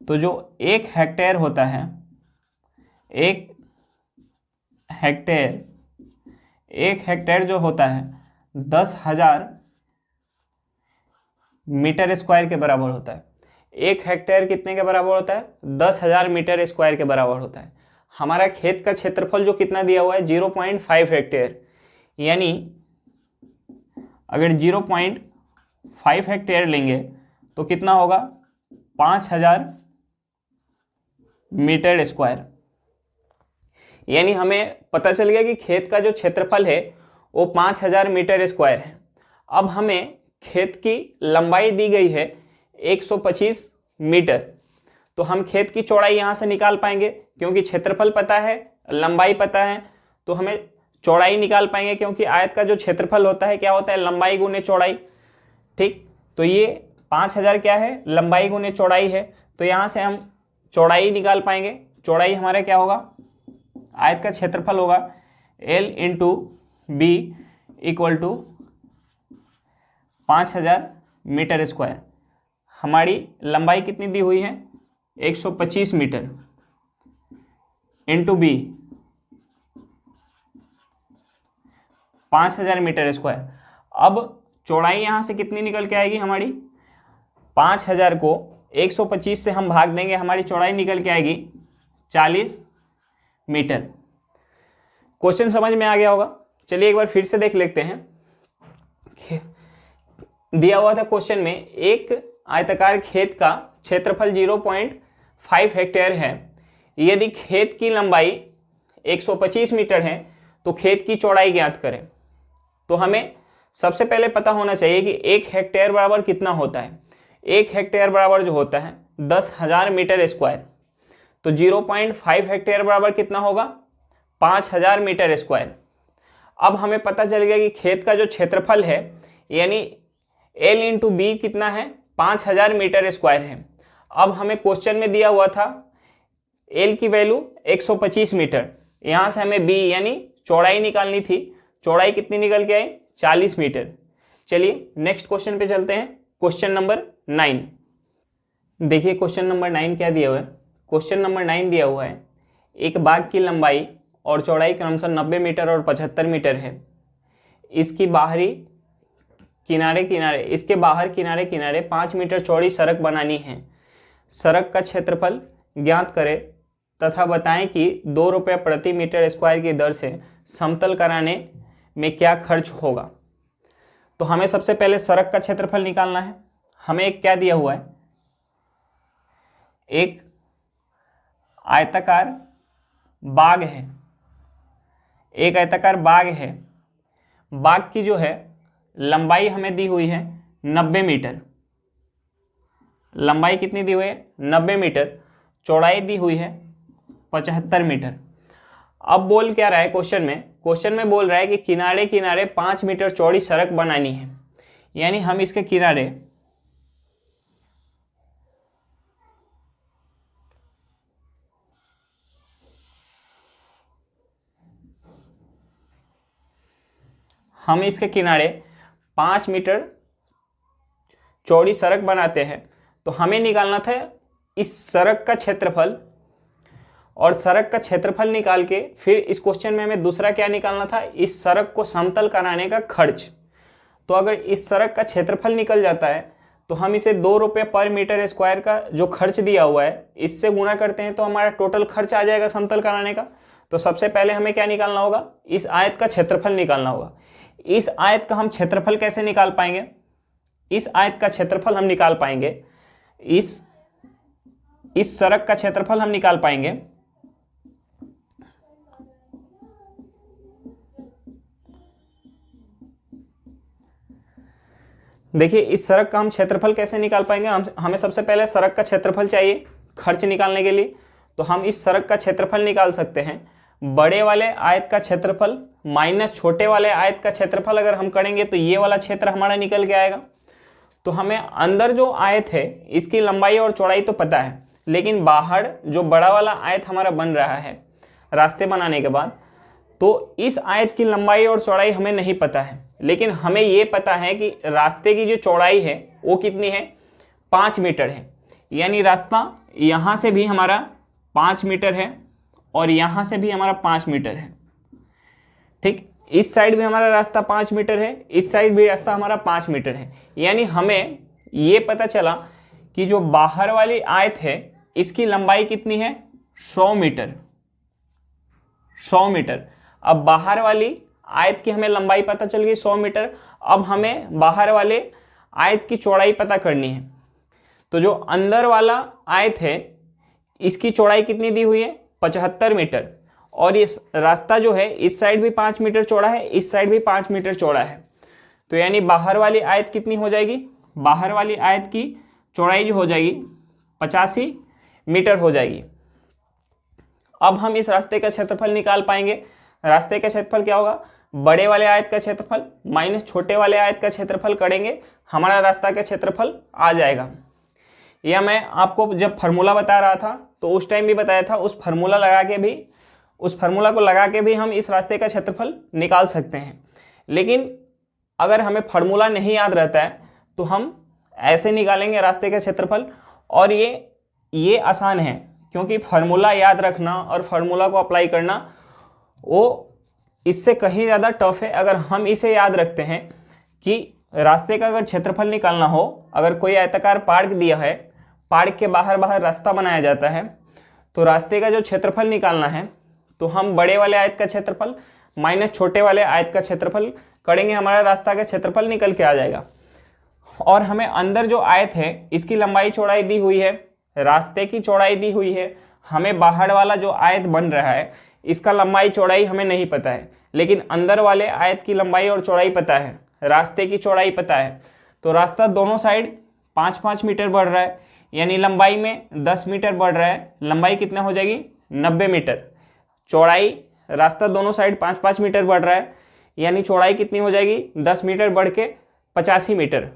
तो जो 1 हेक्टेयर होता है, 1 हेक्टेयर जो होता है 10,000 मीटर स्क्वायर के बराबर होता है। 1 हेक्टेयर कितने के बराबर होता है, 10,000 मीटर स्क्वायर के बराबर होता है। हमारा खेत का क्षेत्रफल जो कितना दिया हुआ है 0.5 हेक्टेयर, यानी अगर 0.5 हेक्टेयर लेंगे तो कितना होगा, 5,000 मीटर स्क्वायर। यानी हमें पता चल गया कि खेत का जो क्षेत्रफल है वो 5,000 मीटर स्क्वायर है। अब हमें खेत की लंबाई दी गई है 125 मीटर, तो हम खेत की चौड़ाई यहाँ से निकाल पाएंगे क्योंकि क्षेत्रफल पता है, लंबाई पता है, तो हमें चौड़ाई निकाल पाएंगे क्योंकि आयत का जो क्षेत्रफल होता है क्या होता है, लंबाई गुने चौड़ाई। ठीक, तो ये 5,000 क्या है, लंबाई गुने चौड़ाई है, तो यहाँ से हम चौड़ाई निकाल पाएंगे। चौड़ाई हमारा क्या होगा, आयत का क्षेत्रफल होगा L into B equal to 5,000 metre square. हमारी लंबाई कितनी दी हुई है, 125 मीटर इंटू बी 5,000 मीटर स्क्वायर। अब चौड़ाई यहाँ से कितनी निकल के आएगी हमारी, 5,000 को 125 से हम भाग देंगे, हमारी चौड़ाई निकल के आएगी 40 मीटर। क्वेश्चन समझ में आ गया होगा। चलिए एक बार फिर से देख लेते हैं। दिया हुआ था क्वेश्चन में एक आयताकार खेत का क्षेत्रफल 0.5 हेक्टेयर है। यदि खेत की लंबाई 125 मीटर है तो खेत की चौड़ाई ज्ञात करें। तो हमें सबसे पहले पता होना चाहिए कि 1 हेक्टेयर बराबर कितना होता है। 1 हेक्टेयर बराबर जो होता है 10,000 मीटर स्क्वायर, तो 0.5 हेक्टेयर बराबर कितना होगा, 5,000 मीटर स्क्वायर। अब हमें पता चल गया कि खेत का जो क्षेत्रफल है यानी L इंटू बी कितना है, 5,000 मीटर स्क्वायर है। अब हमें क्वेश्चन में दिया हुआ था L की वैल्यू 125 मीटर, यहाँ से हमें B यानी चौड़ाई निकालनी थी। चौड़ाई कितनी निकल के आई, 40 मीटर। चलिए नेक्स्ट क्वेश्चन पे चलते हैं, क्वेश्चन नंबर 9। देखिए क्वेश्चन नंबर 9 क्या दिया हुआ है। क्वेश्चन नंबर 9 दिया हुआ है एक बाग की लंबाई और चौड़ाई क्रमशः 90 मीटर और 75 मीटर है। इसकी बाहरी किनारे किनारे, इसके बाहर किनारे किनारे 5 मीटर चौड़ी सड़क बनानी है। सड़क का क्षेत्रफल ज्ञात करें तथा बताएं कि 2 रुपये प्रति मीटर स्क्वायर की दर से समतल कराने में क्या खर्च होगा। तो हमें सबसे पहले सड़क का क्षेत्रफल निकालना है। हमें एक क्या दिया हुआ है, एक आयताकार बाग है, एक आयताकार बाग है। बाग की जो है लंबाई हमें दी हुई है 90 मीटर। लंबाई कितनी दी हुई है? 90 मीटर। चौड़ाई दी हुई है 75 मीटर। अब बोल क्या रहा है क्वेश्चन में? क्वेश्चन में बोल रहा है कि किनारे किनारे 5 मीटर चौड़ी सड़क बनानी है। यानी हम इसके किनारे हम इसके किनारे 5 मीटर चौड़ी सड़क बनाते हैं। तो हमें निकालना था इस सड़क का क्षेत्रफल, और सड़क का क्षेत्रफल निकाल के फिर इस क्वेश्चन में हमें दूसरा क्या निकालना था, इस सड़क को समतल कराने का खर्च। तो अगर इस सड़क का क्षेत्रफल निकल जाता है तो हम इसे 2 रुपये पर मीटर स्क्वायर का जो खर्च दिया हुआ है इससे गुणा करते हैं तो हमारा टोटल खर्च आ जाएगा समतल कराने का। तो सबसे पहले हमें क्या निकालना होगा, इस आयत का क्षेत्रफल निकालना होगा। इस आयत का हम क्षेत्रफल कैसे निकाल पाएंगे? इस आयत का क्षेत्रफल हम निकाल पाएंगे, इस सड़क का क्षेत्रफल हम निकाल पाएंगे देखिए इस सड़क का हम क्षेत्रफल कैसे निकाल पाएंगे? हमें सबसे पहले सड़क का क्षेत्रफल चाहिए खर्च निकालने के लिए। तो हम इस सड़क का क्षेत्रफल निकाल सकते हैं, बड़े वाले आयत का क्षेत्रफल माइनस छोटे वाले आयत का क्षेत्रफल अगर हम करेंगे तो ये वाला क्षेत्र हमारा निकल के आएगा। तो हमें अंदर जो आयत है इसकी लंबाई और चौड़ाई तो पता है, लेकिन बाहर जो बड़ा वाला आयत हमारा बन रहा है रास्ते बनाने के बाद, तो इस आयत की लंबाई और चौड़ाई हमें नहीं पता है। लेकिन हमें ये पता है कि रास्ते की जो चौड़ाई है वो कितनी है, 5 मीटर है। यानी रास्ता यहाँ से भी हमारा 5 मीटर है और यहाँ से भी हमारा 5 मीटर है। ठीक, इस साइड भी हमारा रास्ता 5 मीटर है, इस साइड भी रास्ता हमारा 5 मीटर है। यानी हमें ये पता चला कि जो बाहर वाली आयत है इसकी लंबाई कितनी है, 100 मीटर। 100 मीटर। अब बाहर वाली आयत की हमें लंबाई पता चल गई 100 मीटर। अब हमें बाहर वाले आयत की चौड़ाई पता करनी है। तो जो अंदर वाला आयत है इसकी चौड़ाई कितनी दी हुई है, 75 मीटर। और इस रास्ता जो है इस साइड भी 5 मीटर चौड़ा है, इस साइड भी 5 मीटर चौड़ा है। तो यानी बाहर वाली आयत कितनी हो जाएगी, बाहर वाली आयत की चौड़ाई जो हो जाएगी 85 मीटर हो जाएगी। अब हम इस रास्ते का क्षेत्रफल निकाल पाएंगे। रास्ते का क्षेत्रफल क्या होगा, बड़े वाले आयत का क्षेत्रफल माइनस छोटे वाले आयत का क्षेत्रफल करेंगे, हमारा रास्ता का क्षेत्रफल आ जाएगा। यह मैं आपको जब फार्मूला बता रहा था तो उस टाइम भी बताया था, उस फार्मूला को लगा के भी हम इस रास्ते का क्षेत्रफल निकाल सकते हैं। लेकिन अगर हमें फार्मूला नहीं याद रहता है तो हम ऐसे निकालेंगे रास्ते का क्षेत्रफल। और ये आसान है, क्योंकि फार्मूला याद रखना और फार्मूला को अप्लाई करना वो इससे कहीं ज़्यादा टफ है। अगर हम इसे याद रखते हैं कि रास्ते का अगर क्षेत्रफल निकालना हो, अगर कोई आयताकार पार्क दिया है, पार्क के बाहर रास्ता बनाया जाता है, तो रास्ते का जो क्षेत्रफल निकालना है तो हम बड़े वाले आयत का क्षेत्रफल माइनस छोटे वाले आयत का क्षेत्रफल करेंगे, हमारा रास्ता का क्षेत्रफल निकल के आ जाएगा। और हमें अंदर जो आयत है इसकी लंबाई चौड़ाई दी हुई है, रास्ते की चौड़ाई दी हुई है। हमें बाहर वाला जो आयत बन रहा है इसका लंबाई चौड़ाई हमें नहीं पता है, लेकिन अंदर वाले आयत की लंबाई और चौड़ाई पता है, रास्ते की चौड़ाई पता है। तो रास्ता दोनों साइड 5-5 मीटर बढ़ रहा है, यानी लंबाई में 10 मीटर बढ़ रहा है। लंबाई कितना हो जाएगी, 90 मीटर। चौड़ाई, रास्ता दोनों साइड 5-5 मीटर बढ़ रहा है, यानी चौड़ाई कितनी हो जाएगी, 10 मीटर बढ़ के 85 मीटर।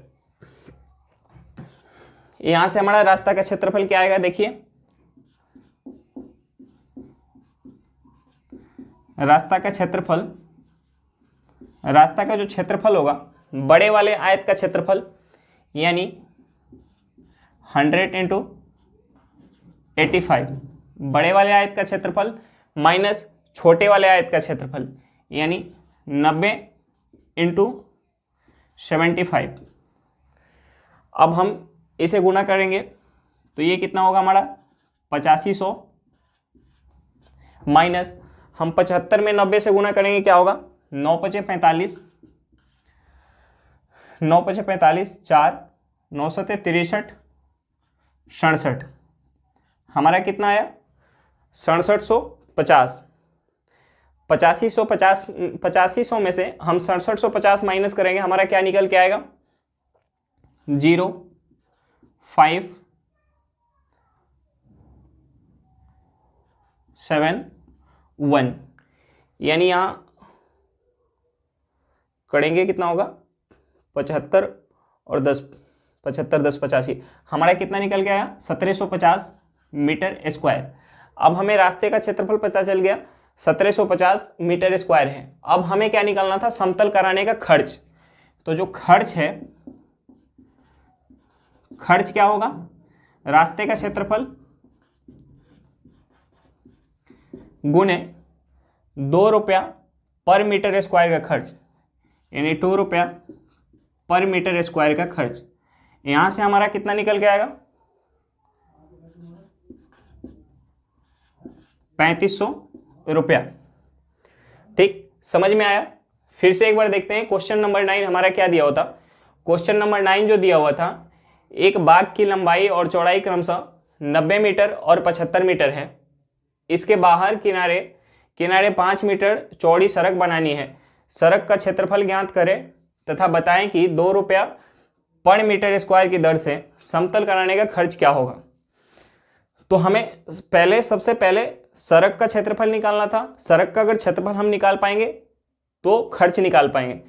यहाँ से हमारा रास्ता का क्षेत्रफल क्या आएगा, देखिए रास्ता का जो क्षेत्रफल होगा बड़े वाले आयत का क्षेत्रफल, यानी 100 × 85 बड़े वाले आयत का क्षेत्रफल माइनस छोटे वाले आयत का क्षेत्रफल, यानी 90 × 75। अब हम इसे गुना करेंगे तो ये कितना होगा हमारा 8500 माइनस हम 75 में 90 से गुना करेंगे क्या होगा 9 पचे 45, 9 पचे 45, 4 9 सते 63 67, हमारा कितना आया 6750। 8500 में से हम 6750 माइनस करेंगे, हमारा क्या निकल के आएगा 0 5 7 1, यानी यहाँ करेंगे कितना होगा 75 और 10, 75 10 85, हमारा कितना निकल के आया 1750 मीटर स्क्वायर। अब हमें रास्ते का क्षेत्रफल पता चल गया 1750 मीटर स्क्वायर है। अब हमें क्या निकालना था समतल कराने का खर्च। तो जो खर्च है, खर्च क्या होगा रास्ते का क्षेत्रफल गुने 2 रुपया पर मीटर स्क्वायर का खर्च, यानी 2 रुपया पर मीटर स्क्वायर का खर्च। यहां से हमारा कितना निकल के आएगा 3500 रुपया। ठीक, समझ में आया। फिर से एक बार देखते हैं क्वेश्चन नंबर 9 हमारा क्या दिया हुआ था। क्वेश्चन नंबर 9 जो दिया हुआ था, एक बाग की लंबाई और चौड़ाई क्रमशः 90 मीटर और 75 मीटर है। इसके बाहर किनारे 5 मीटर चौड़ी सड़क बनानी है। सड़क का क्षेत्रफल ज्ञात करें तथा बताएं कि 2 रुपया पर मीटर स्क्वायर की दर से समतल कराने का खर्च क्या होगा। तो हमें सबसे पहले सड़क का क्षेत्रफल निकालना था। सड़क का अगर क्षेत्रफल हम निकाल पाएंगे तो खर्च निकाल पाएंगे।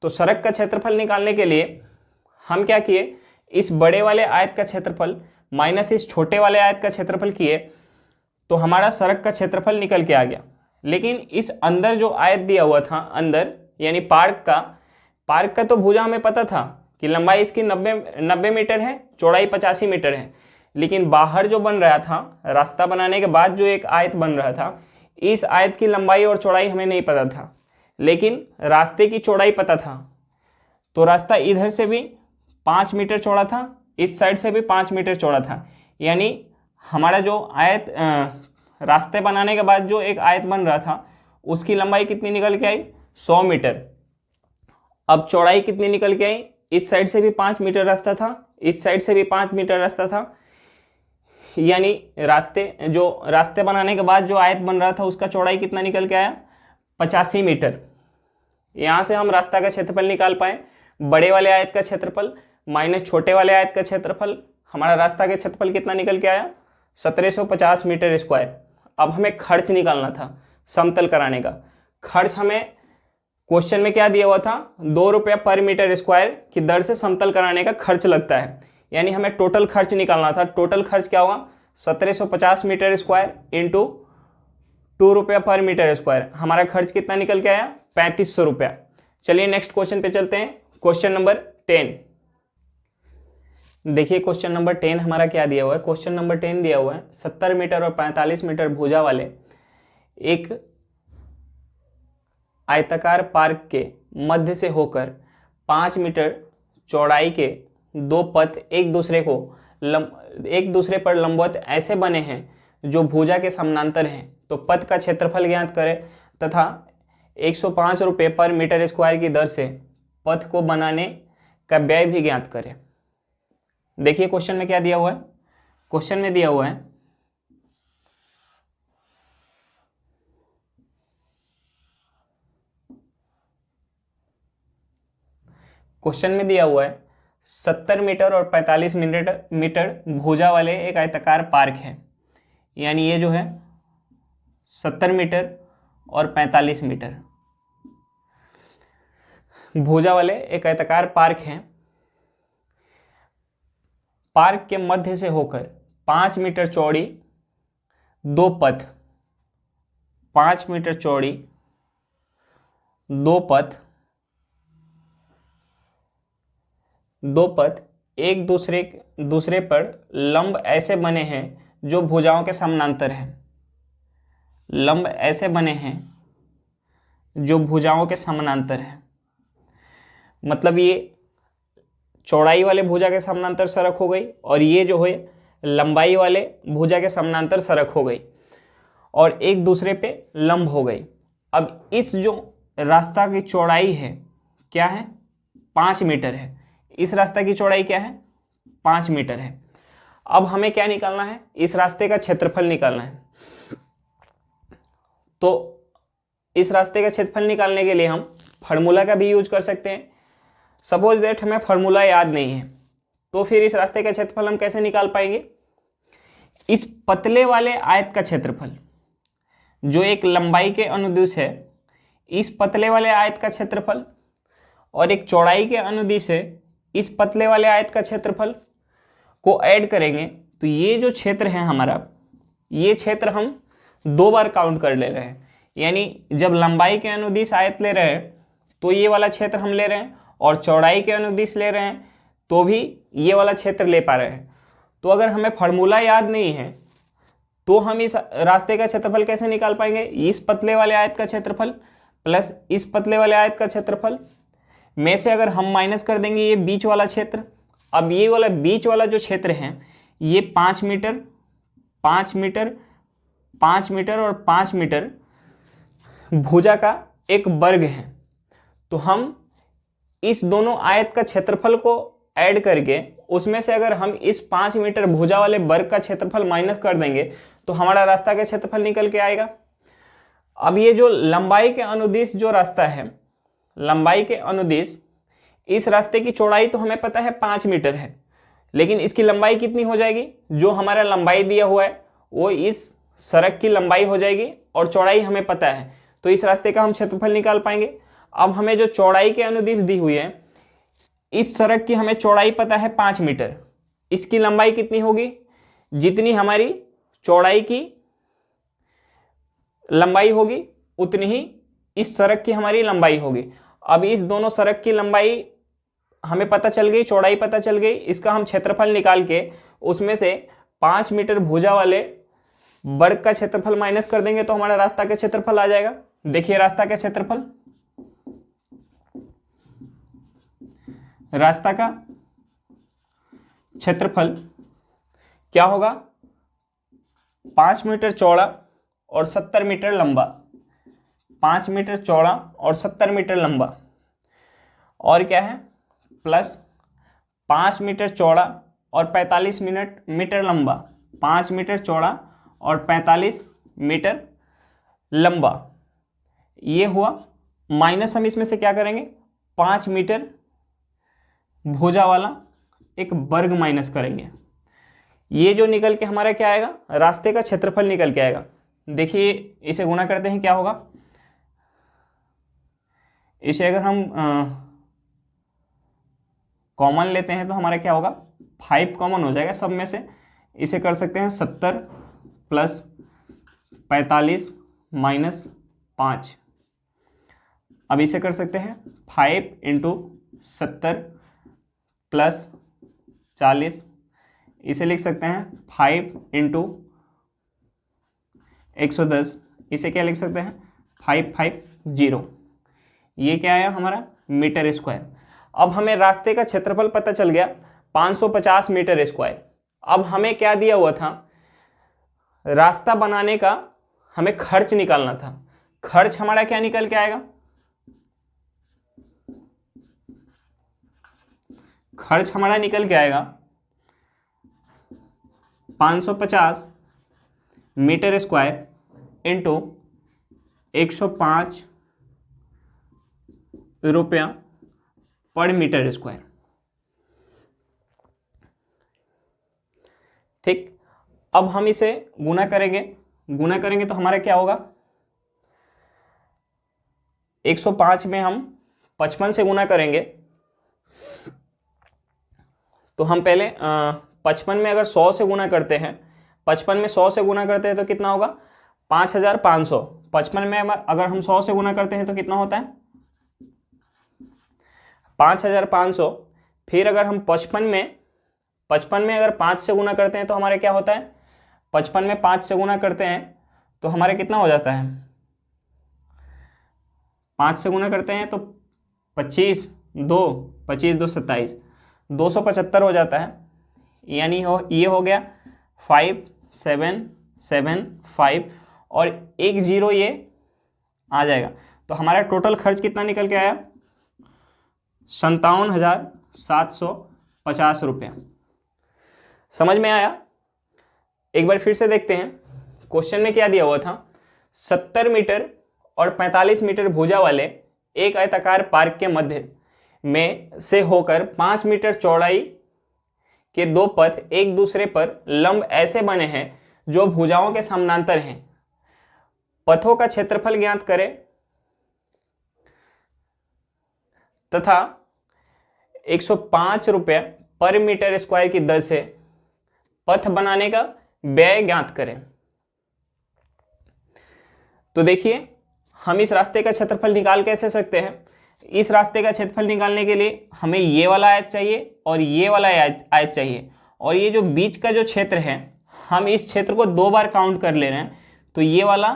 तो सड़क का क्षेत्रफल निकालने के लिए हम क्या किए, इस बड़े वाले आयत का क्षेत्रफल माइनस इस छोटे वाले आयत का क्षेत्रफल किए तो हमारा सड़क का क्षेत्रफल निकल के आ गया। लेकिन इस अंदर जो आयत दिया हुआ था, अंदर यानी पार्क का तो भुजा हमें पता था कि लंबाई इसकी 90 मीटर है, चौड़ाई 85 मीटर है। लेकिन बाहर जो बन रहा था, रास्ता बनाने के बाद जो एक आयत बन रहा था, इस आयत की लंबाई और चौड़ाई हमें नहीं पता था, लेकिन रास्ते की चौड़ाई पता था। तो रास्ता इधर से भी 5 मीटर चौड़ा था, इस साइड से भी 5 मीटर चौड़ा था। यानी हमारा जो आयत रास्ते बनाने के बाद जो एक आयत बन रहा था उसकी लंबाई कितनी निकल के आई 100 मीटर। अब चौड़ाई कितनी निकल के आई, इस साइड से भी 5 मीटर रास्ता था, इस साइड से भी 5 मीटर रास्ता था। यानी रास्ते बनाने के बाद जो आयत बन रहा था उसका चौड़ाई कितना निकल के आया 85 मीटर। यहाँ से हम रास्ता का क्षेत्रफल निकाल पाए, बड़े वाले आयत का क्षेत्रफल माइनस छोटे वाले आयत का क्षेत्रफल। हमारा रास्ता का क्षेत्रफल कितना निकल के आया 1750 मीटर स्क्वायर। अब हमें खर्च निकालना था समतल कराने का। खर्च हमें क्वेश्चन में क्या दिया हुआ था 2 रुपया पर मीटर स्क्वायर की दर से समतल कराने का खर्च लगता है। यानी हमें टोटल खर्च निकालना था। टोटल खर्च क्या होगा 1750 मीटर स्क्वायर इंटू 2 रुपया पर मीटर स्क्वायर। हमारा खर्च कितना निकल के आया 3500 रुपया। चलिए नेक्स्ट क्वेश्चन पे चलते हैं। क्वेश्चन नंबर 10 देखिए। क्वेश्चन नंबर 10 हमारा क्या दिया हुआ है। क्वेश्चन नंबर 10 दिया हुआ है 70 मीटर और 45 मीटर भुजा वाले एक आयताकार पार्क के मध्य से होकर 5 मीटर चौड़ाई के 2 पथ एक दूसरे पर लंबवत ऐसे बने हैं जो भुजा के समानांतर हैं। तो पथ का क्षेत्रफल ज्ञात करें तथा 105 रुपये पर मीटर स्क्वायर की दर से पथ को बनाने का व्यय भी ज्ञात करें। देखिए क्वेश्चन में क्या दिया हुआ है। क्वेश्चन में दिया हुआ है क्वेश्चन में दिया हुआ है 70 मीटर और 45 मीटर भुजा वाले एक आयताकार पार्क है। यानी ये जो है 70 मीटर और 45 मीटर भुजा वाले एक आयताकार पार्क है। पार्क के मध्य से होकर 5 मीटर चौड़ी 2 पथ, 5 मीटर चौड़ी 2 पथ एक दूसरे पर लंब ऐसे बने हैं जो भुजाओं के समानांतर हैं। लंब ऐसे बने हैं जो भुजाओं के समानांतर हैं। मतलब ये चौड़ाई वाले भुजा के समानांतर सड़क हो गई, और ये जो है लंबाई वाले भुजा के समानांतर सड़क हो गई और एक दूसरे पे लंब हो गई। अब इस जो रास्ता की चौड़ाई है क्या है, 5 मीटर है। इस रास्ता की चौड़ाई क्या है, 5 मीटर है। अब हमें क्या निकालना है, इस रास्ते का क्षेत्रफल निकालना है। तो इस रास्ते का क्षेत्रफल निकालने के लिए हम फार्मूला का भी यूज कर सकते हैं। सपोज दैट हमें फार्मूला याद नहीं है, तो फिर इस रास्ते का क्षेत्रफल हम कैसे निकाल पाएंगे। इस पतले वाले आयत का क्षेत्रफल जो एक लंबाई के अनुदिश है, इस पतले वाले आयत का क्षेत्रफल और एक चौड़ाई के अनुदिश है, इस पतले वाले आयत का क्षेत्रफल को ऐड करेंगे तो ये जो क्षेत्र है हमारा, ये क्षेत्र हम 2 बार काउंट कर ले रहे हैं। यानी जब लंबाई के अनुदिश आयत ले रहे हैं तो ये वाला क्षेत्र हम ले रहे हैं, और चौड़ाई के अनुदिश ले रहे हैं तो भी ये वाला क्षेत्र ले पा रहे हैं। तो अगर हमें फार्मूला याद नहीं है तो हम इस रास्ते का क्षेत्रफल कैसे निकाल पाएंगे। इस पतले वाले आयत का क्षेत्रफल प्लस इस पतले वाले आयत का क्षेत्रफल में से अगर हम माइनस कर देंगे ये बीच वाला क्षेत्र। अब ये वाला बीच वाला जो क्षेत्र है ये 5 मीटर 5 मीटर 5 मीटर और 5 मीटर भुजा का एक वर्ग है। तो हम इस दोनों आयत का क्षेत्रफल को ऐड करके उसमें से अगर हम इस 5 मीटर भुजा वाले वर्ग का क्षेत्रफल माइनस कर देंगे तो हमारा रास्ता का क्षेत्रफल निकल के आएगा। अब ये जो लंबाई के अनुदिश जो रास्ता है, लंबाई के अनुदिश, इस रास्ते की चौड़ाई तो हमें पता है 5 मीटर है, लेकिन इसकी लंबाई कितनी हो जाएगी, जो हमारा लंबाई दिया हुआ है वो इस सड़क की लंबाई हो जाएगी और चौड़ाई हमें पता है, तो इस रास्ते का हम क्षेत्रफल निकाल पाएंगे। अब हमें जो चौड़ाई के अनुदिश दी हुई है, इस सड़क की हमें चौड़ाई पता है 5 मीटर, इसकी लंबाई कितनी होगी, जितनी हमारी चौड़ाई की लंबाई होगी उतनी ही इस सड़क की हमारी लंबाई होगी। अब इस दोनों सड़क की लंबाई हमें पता चल गई, चौड़ाई पता चल गई, इसका हम क्षेत्रफल निकाल के उसमें से 5 मीटर भुजा वाले वर्ग का क्षेत्रफल माइनस कर देंगे तो हमारा रास्ता का क्षेत्रफल आ जाएगा। देखिए रास्ता का क्षेत्रफल, रास्ता का क्षेत्रफल क्या होगा, 5 मीटर चौड़ा और 70 मीटर लंबा, 5 मीटर चौड़ा और 70 मीटर लंबा, और क्या है प्लस 5 मीटर चौड़ा और 45 मीटर लंबा, 5 मीटर चौड़ा और 45 मीटर लंबा, ये हुआ माइनस। हम इसमें से क्या करेंगे, 5 मीटर भुजा वाला एक वर्ग माइनस करेंगे, ये जो निकल के हमारा क्या आएगा, रास्ते का क्षेत्रफल निकल के आएगा। देखिए इसे गुणा करते हैं क्या होगा, इसे अगर हम कॉमन लेते हैं तो हमारा क्या होगा, 5 कॉमन हो जाएगा सब में से। इसे कर सकते हैं 70 प्लस 45 माइनस 5। अब इसे कर सकते हैं 5 इंटू 70 प्लस 40, इसे लिख सकते हैं 5 इंटू 110, इसे क्या लिख सकते हैं 550। ये क्या आया हमारा मीटर स्क्वायर। अब हमें रास्ते का क्षेत्रफल पता चल गया 550 मीटर स्क्वायर। अब हमें क्या दिया हुआ था, रास्ता बनाने का हमें खर्च निकालना था। खर्च हमारा क्या निकल के आएगा, खर्च हमारा निकल के आएगा 550 मीटर स्क्वायर इंटू 105 रुपया पर मीटर स्क्वायर। ठीक, अब हम इसे गुना करेंगे तो हमारा क्या होगा, 105 में हम 55 से गुना करेंगे तो हम पहले 55 में अगर 100 से गुना करते हैं, 55 में 100 से गुना करते हैं तो कितना होगा 5500। 55 में अगर हम 100 से गुना करते हैं तो कितना होता है 5500। फिर अगर हम 55 में अगर 5 से गुना करते हैं तो हमारे क्या होता है, 55 में 5 से गुना करते हैं तो हमारे कितना हो जाता है, 5 से गुना करते हैं तो 25 2 27, 275 हो जाता है, यानी ये हो गया 5775 और एक जीरो ये आ जाएगा। तो हमारा टोटल खर्च कितना निकल के आया? 57,750 रुपया। समझ में आया? एक बार फिर से देखते हैं क्वेश्चन में क्या दिया हुआ था। 70 मीटर और 45 मीटर भुजा वाले एक आयताकार पार्क के मध्य में से होकर 5 मीटर चौड़ाई के दो पथ एक दूसरे पर लंब ऐसे बने हैं जो भुजाओं के समानांतर हैं। पथों का क्षेत्रफल ज्ञात करें तथा 105 रुपये पर मीटर स्क्वायर की दर से पथ बनाने का व्यय ज्ञात करें। तो देखिए, हम इस रास्ते का क्षेत्रफल निकाल कैसे सकते हैं? इस रास्ते का क्षेत्रफल निकालने के लिए हमें ये वाला आयत चाहिए और ये वाला आयत चाहिए, और ये जो बीच का जो क्षेत्र है हम इस क्षेत्र को 2 बार काउंट कर ले रहे हैं। तो ये वाला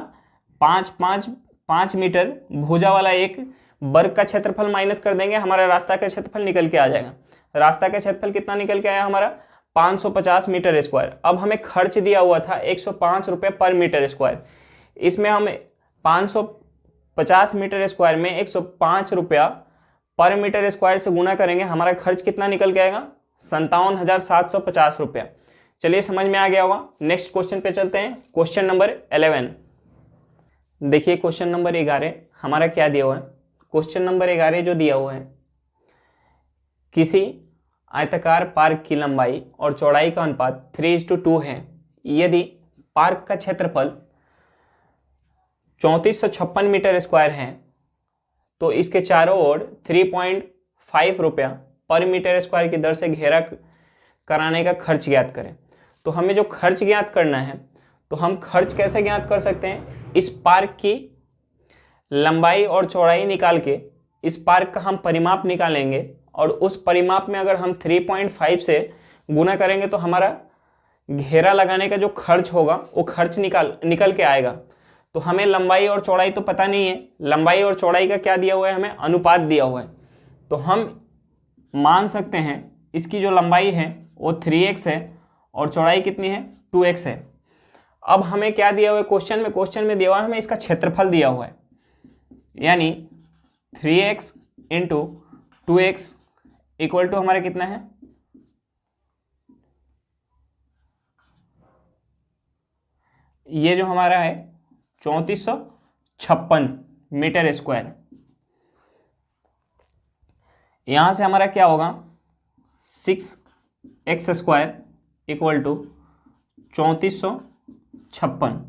5 मीटर भुजा वाला एक वर्ग का क्षेत्रफल माइनस कर देंगे, हमारा रास्ता का क्षेत्रफल निकल के आ जाएगा। रास्ता का क्षेत्रफल कितना निकल के आया हमारा? 550 मीटर स्क्वायर। अब हमें खर्च दिया हुआ था 105 रुपये पर मीटर स्क्वायर। इसमें हम 550 मीटर स्क्वायर में 105 रुपया पर मीटर स्क्वायर से गुना करेंगे, हमारा खर्च कितना निकल के आएगा? 57,750 रुपया। चलिए, समझ में आ गया होगा। नेक्स्ट क्वेश्चन पे चलते हैं, क्वेश्चन नंबर 11। देखिए क्वेश्चन नंबर 11 हमारा क्या दिया हुआ है। क्वेश्चन नंबर 11 जो दिया हुआ है, किसी आयताकार पार्क की लंबाई और चौड़ाई का अनुपात 3:2 है। यदि पार्क का क्षेत्रफल 3456 मीटर स्क्वायर है तो इसके चारों ओर 3.5 रुपया पर मीटर स्क्वायर की दर से घेरा कराने का खर्च ज्ञात करें। तो हमें जो खर्च ज्ञात करना है, तो हम खर्च कैसे ज्ञात कर सकते हैं? इस पार्क की लंबाई और चौड़ाई निकाल के इस पार्क का हम परिमाप निकालेंगे, और उस परिमाप में अगर हम 3.5 से गुना करेंगे तो हमारा घेरा लगाने का जो खर्च होगा वो खर्च निकल के आएगा। तो हमें लंबाई और चौड़ाई तो पता नहीं है, लंबाई और चौड़ाई का क्या दिया हुआ है? हमें अनुपात दिया हुआ है। तो हम मान सकते हैं इसकी जो लंबाई है वो 3x है और चौड़ाई कितनी है? 2x है। अब हमें क्या दिया हुआ है क्वेश्चन में दिया हुआ है हमें इसका क्षेत्रफल दिया हुआ है, यानी 3x into 2x equal to हमारा कितना है? ये जो हमारा है 3456 मीटर स्क्वायर। यहां से हमारा क्या होगा? 6x square equal to 3456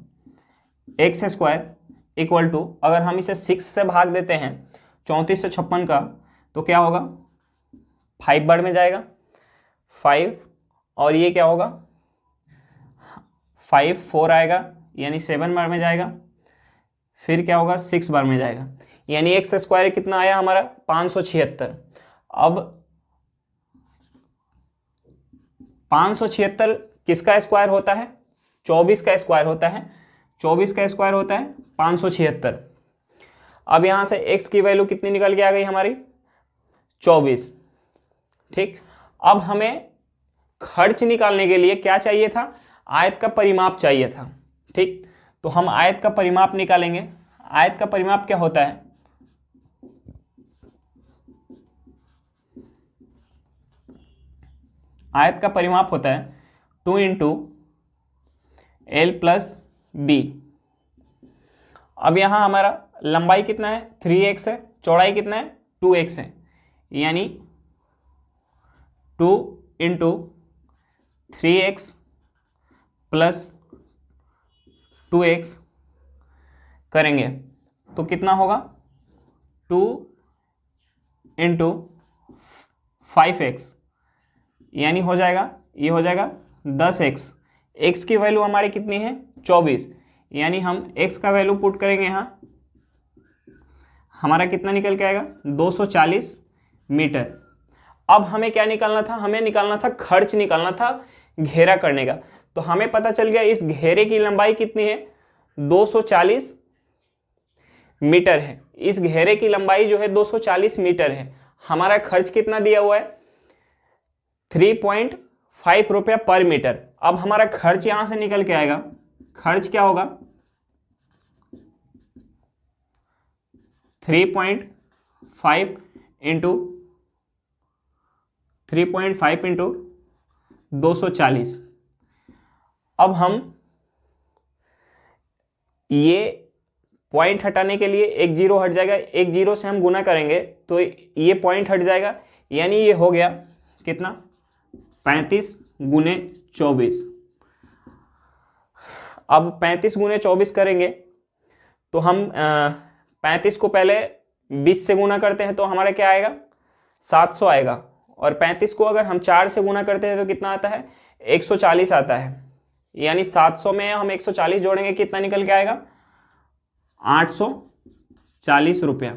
X square equal to, अगर हम इसे 6 से भाग देते हैं 3456 का, तो क्या होगा? 5 बार में जाएगा 5, और ये क्या होगा? 5 4 आएगा, यानी 7 बार में जाएगा। फिर क्या होगा? 6 बार में जाएगा, यानी एक्स स्क्वायर कितना आया हमारा? 576। अब 576 किसका स्क्वायर होता है? 24 का स्क्वायर होता है। 24 का स्क्वायर होता है 576। अब यहाँ से x की वैल्यू कितनी निकल के आ गई हमारी? 24। ठीक, अब हमें खर्च निकालने के लिए क्या चाहिए था? आयत का परिमाप चाहिए था। ठीक, तो हम आयत का परिमाप निकालेंगे। आयत का परिमाप क्या होता है? आयत का परिमाप होता है 2 इंटू L प्लस बी। अब यहाँ हमारा लंबाई कितना है? 3x है, चौड़ाई कितना है? 2x है, यानी 2 इंटू 3x प्लस 2x करेंगे तो कितना होगा? 2 इंटू 5x, यानी हो जाएगा, ये हो जाएगा 10x। x की वैल्यू हमारी कितनी है? 24, यानी हम x का वैल्यू पुट करेंगे यहाँ, हमारा कितना निकल के आएगा? 240 मीटर। अब हमें क्या निकालना था? हमें निकालना था खर्च, निकालना था घेरा करने का। तो हमें पता चल गया इस घेरे की लंबाई कितनी है? 240 मीटर है। इस घेरे की लंबाई जो है 240 मीटर है। हमारा खर्च कितना दिया हुआ है? 3.5 रुपया पर मीटर। अब हमारा खर्च यहां से निकल के आएगा, खर्च क्या होगा 3.5 इंटू 240। अब हम ये पॉइंट हटाने के लिए एक जीरो हट जाएगा, एक जीरो से हम गुना करेंगे तो ये पॉइंट हट जाएगा, यानी ये हो गया कितना 35 गुने 24। अब 35 गुने 24 करेंगे तो हम 35 को पहले 20 से गुना करते हैं तो हमारा क्या आएगा 700 आएगा, और 35 को अगर हम 4 से गुना करते हैं तो कितना आता है 140 आता है, यानी 700 में हम 140 जोड़ेंगे कितना निकल के आएगा 840 रुपया।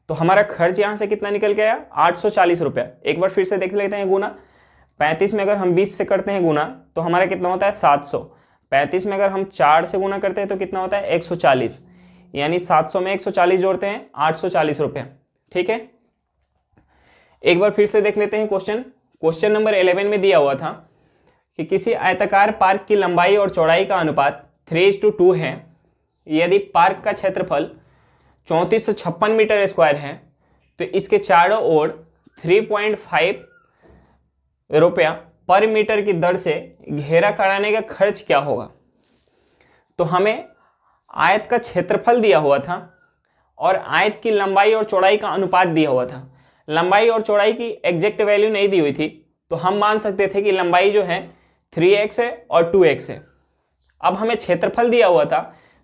तो हमारा खर्च यहाँ से कितना निकल के आया 840 रुपया। एक बार फिर से देख लेते हैं गुना, 35 में अगर हम 20 से करते हैं गुना तो हमारा कितना होता है 700, 35 में अगर हम 4 से गुना करते हैं तो कितना होता है 140, यानी 700 में 140 जोड़ते हैं 840 रुपया। ठीक है, एक बार फिर से देख लेते हैं क्वेश्चन नंबर 11 में दिया हुआ था कि किसी आयताकार पार्क की लंबाई और चौड़ाई का अनुपात 3:2 है। यदि पार्क का क्षेत्रफल 3456 मीटर स्क्वायर है तो इसके चारों ओर 3.5 रुपया पर मीटर की दर से घेरा कराने का खर्च क्या होगा। तो हमें आयत का क्षेत्रफल दिया हुआ था और आयत की लंबाई और चौड़ाई का अनुपात दिया हुआ था। लंबाई और चौड़ाई की एग्जैक्ट वैल्यू नहीं दी हुई थी तो हम मान सकते थे कि लंबाई जो है 3x है और 2x है। अब हमें क्षेत्रफल दिया हुआ था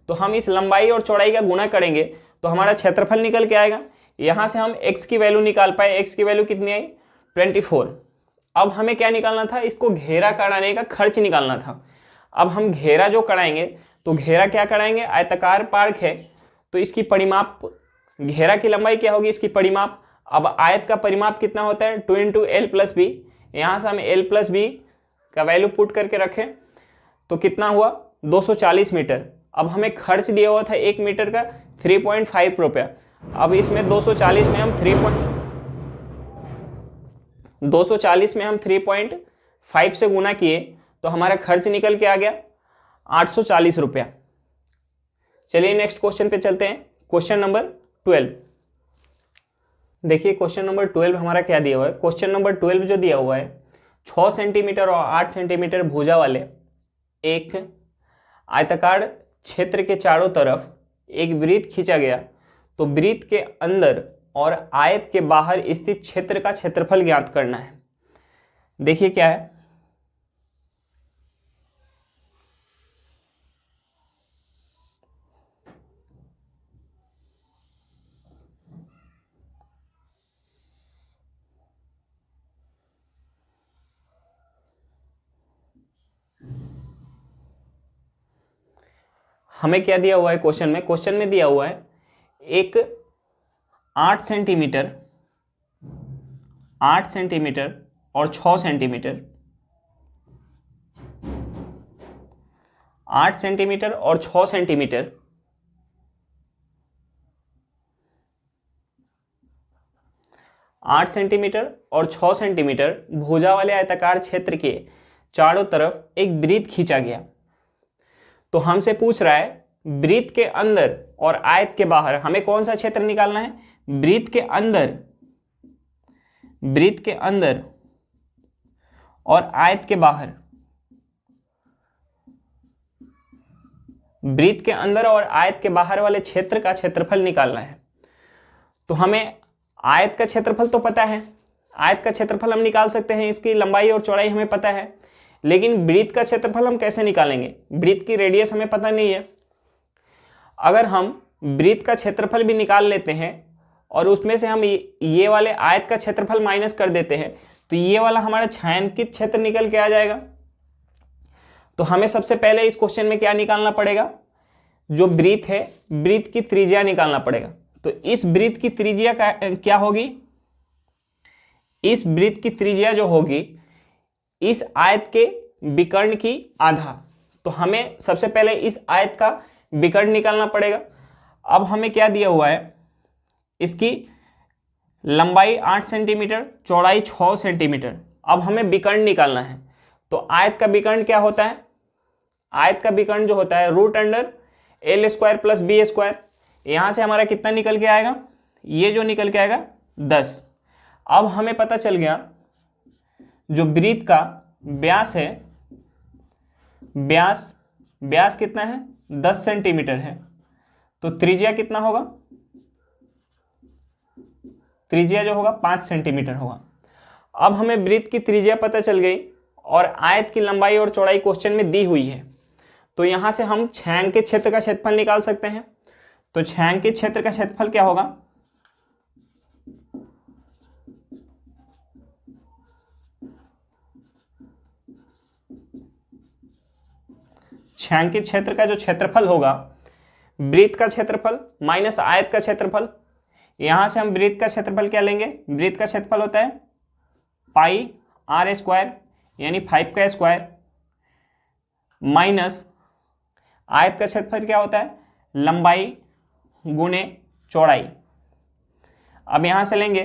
तो हम इस लंबाई और चौड़ाई का गुणा करेंगे तो हमारा क्षेत्रफल निकल के आएगा। यहाँ से हम x की वैल्यू निकाल पाए, x की वैल्यू कितनी आई 24। अब हमें क्या निकालना था, इसको घेरा कराने का खर्च निकालना था। अब हम घेरा जो कराएंगे तो घेरा क्या कराएंगे, आयताकार पार्क है तो इसकी परिमाप, घेरा की लंबाई क्या होगी इसकी परिमाप। अब आयत का परिमाप कितना होता है 2 इंटू एल प्लस बी, यहाँ से हम एल प्लस बी का वैल्यू पुट करके रखें तो कितना हुआ 240 मीटर। अब हमें खर्च दिया हुआ था 1 मीटर का 3.5 रुपया। अब इसमें 240 में हम 3.5 से गुना किए तो हमारा खर्च निकल के आ गया 840 रुपया। चलिए नेक्स्ट क्वेश्चन पे चलते हैं, क्वेश्चन नंबर 12। देखिए क्वेश्चन नंबर 12 हमारा क्या दिया हुआ है। क्वेश्चन नंबर 12 जो दिया हुआ है 6 सेंटीमीटर और 8 सेंटीमीटर भुजा वाले एक आयताकार क्षेत्र के चारों तरफ एक वृत्त खींचा गया तो वृत्त के अंदर और आयत के बाहर स्थित क्षेत्र का क्षेत्रफल ज्ञात करना है। देखिए क्या है, हमें क्या दिया हुआ है क्वेश्चन में दिया हुआ है एक 8 सेंटीमीटर और 6 सेंटीमीटर, 8 सेंटीमीटर और 6 सेंटीमीटर 8 सेंटीमीटर और 6 सेंटीमीटर भुजा वाले आयताकार क्षेत्र के चारों तरफ एक वृत्त खींचा गया। तो हमसे पूछ रहा है वृत्त के अंदर और आयत के बाहर हमें कौन सा क्षेत्र निकालना है। वृत्त के अंदर और आयत के बाहर, वृत्त के अंदर और आयत के बाहर वाले क्षेत्र का क्षेत्रफल निकालना है। तो हमें आयत का क्षेत्रफल तो पता है, आयत का क्षेत्रफल हम निकाल सकते हैं, इसकी लंबाई और चौड़ाई हमें पता है, लेकिन वृत्त का क्षेत्रफल हम कैसे निकालेंगे, वृत्त की रेडियस हमें पता नहीं है। अगर हम वृत्त का क्षेत्रफल भी निकाल लेते हैं और उसमें से हम ये वाले आयत का क्षेत्रफल माइनस कर देते हैं तो ये वाला हमारा छायांकित क्षेत्र निकल के आ जाएगा। तो हमें सबसे पहले इस क्वेश्चन में क्या निकालना पड़ेगा, जो वृत्त है वृत्त की त्रिज्या निकालना पड़ेगा। तो इस वृत्त की त्रिज्या क्या होगी, इस वृत्त की त्रिज्या जो होगी इस आयत के विकर्ण की आधा। तो हमें सबसे पहले इस आयत का विकर्ण निकालना पड़ेगा। अब हमें क्या दिया हुआ है, इसकी लंबाई 8 सेंटीमीटर, चौड़ाई 6 सेंटीमीटर। अब हमें विकर्ण निकालना है। तो आयत का विकर्ण क्या होता है? आयत का विकर्ण जो होता है root under L square plus B square. यहां से हमारा कितना निकल के आएगा? ये जो निकल के आएगा 10। अब हमें पता चल गया जो वृत्त का व्यास है, व्यास कितना है? 10 सेंटीमीटर है। तो त्रिज्या कितना होगा? त्रिज्या जो होगा 5 सेंटीमीटर होगा। अब हमें वृत्त की त्रिज्या पता चल गई और आयत की लंबाई और चौड़ाई क्वेश्चन में दी हुई है। तो यहां से हम छायांकित क्षेत्र का क्षेत्रफल निकाल सकते हैं। तो छायांकित क्षेत्र का क्षेत्रफल क्या होगा? छायांकित क्षेत्र का जो क्षेत्रफल होगा, वृत्त का क्षेत्रफल माइनस आयत का क्षेत्रफल। यहां से हम वृत्त का क्षेत्रफल क्या लेंगे? वृत्त का क्षेत्रफल होता है पाई आर स्क्वायर यानी 5 का स्क्वायर, माइनस आयत का क्षेत्रफल क्या होता है? लंबाई गुणे चौड़ाई। अब यहां से लेंगे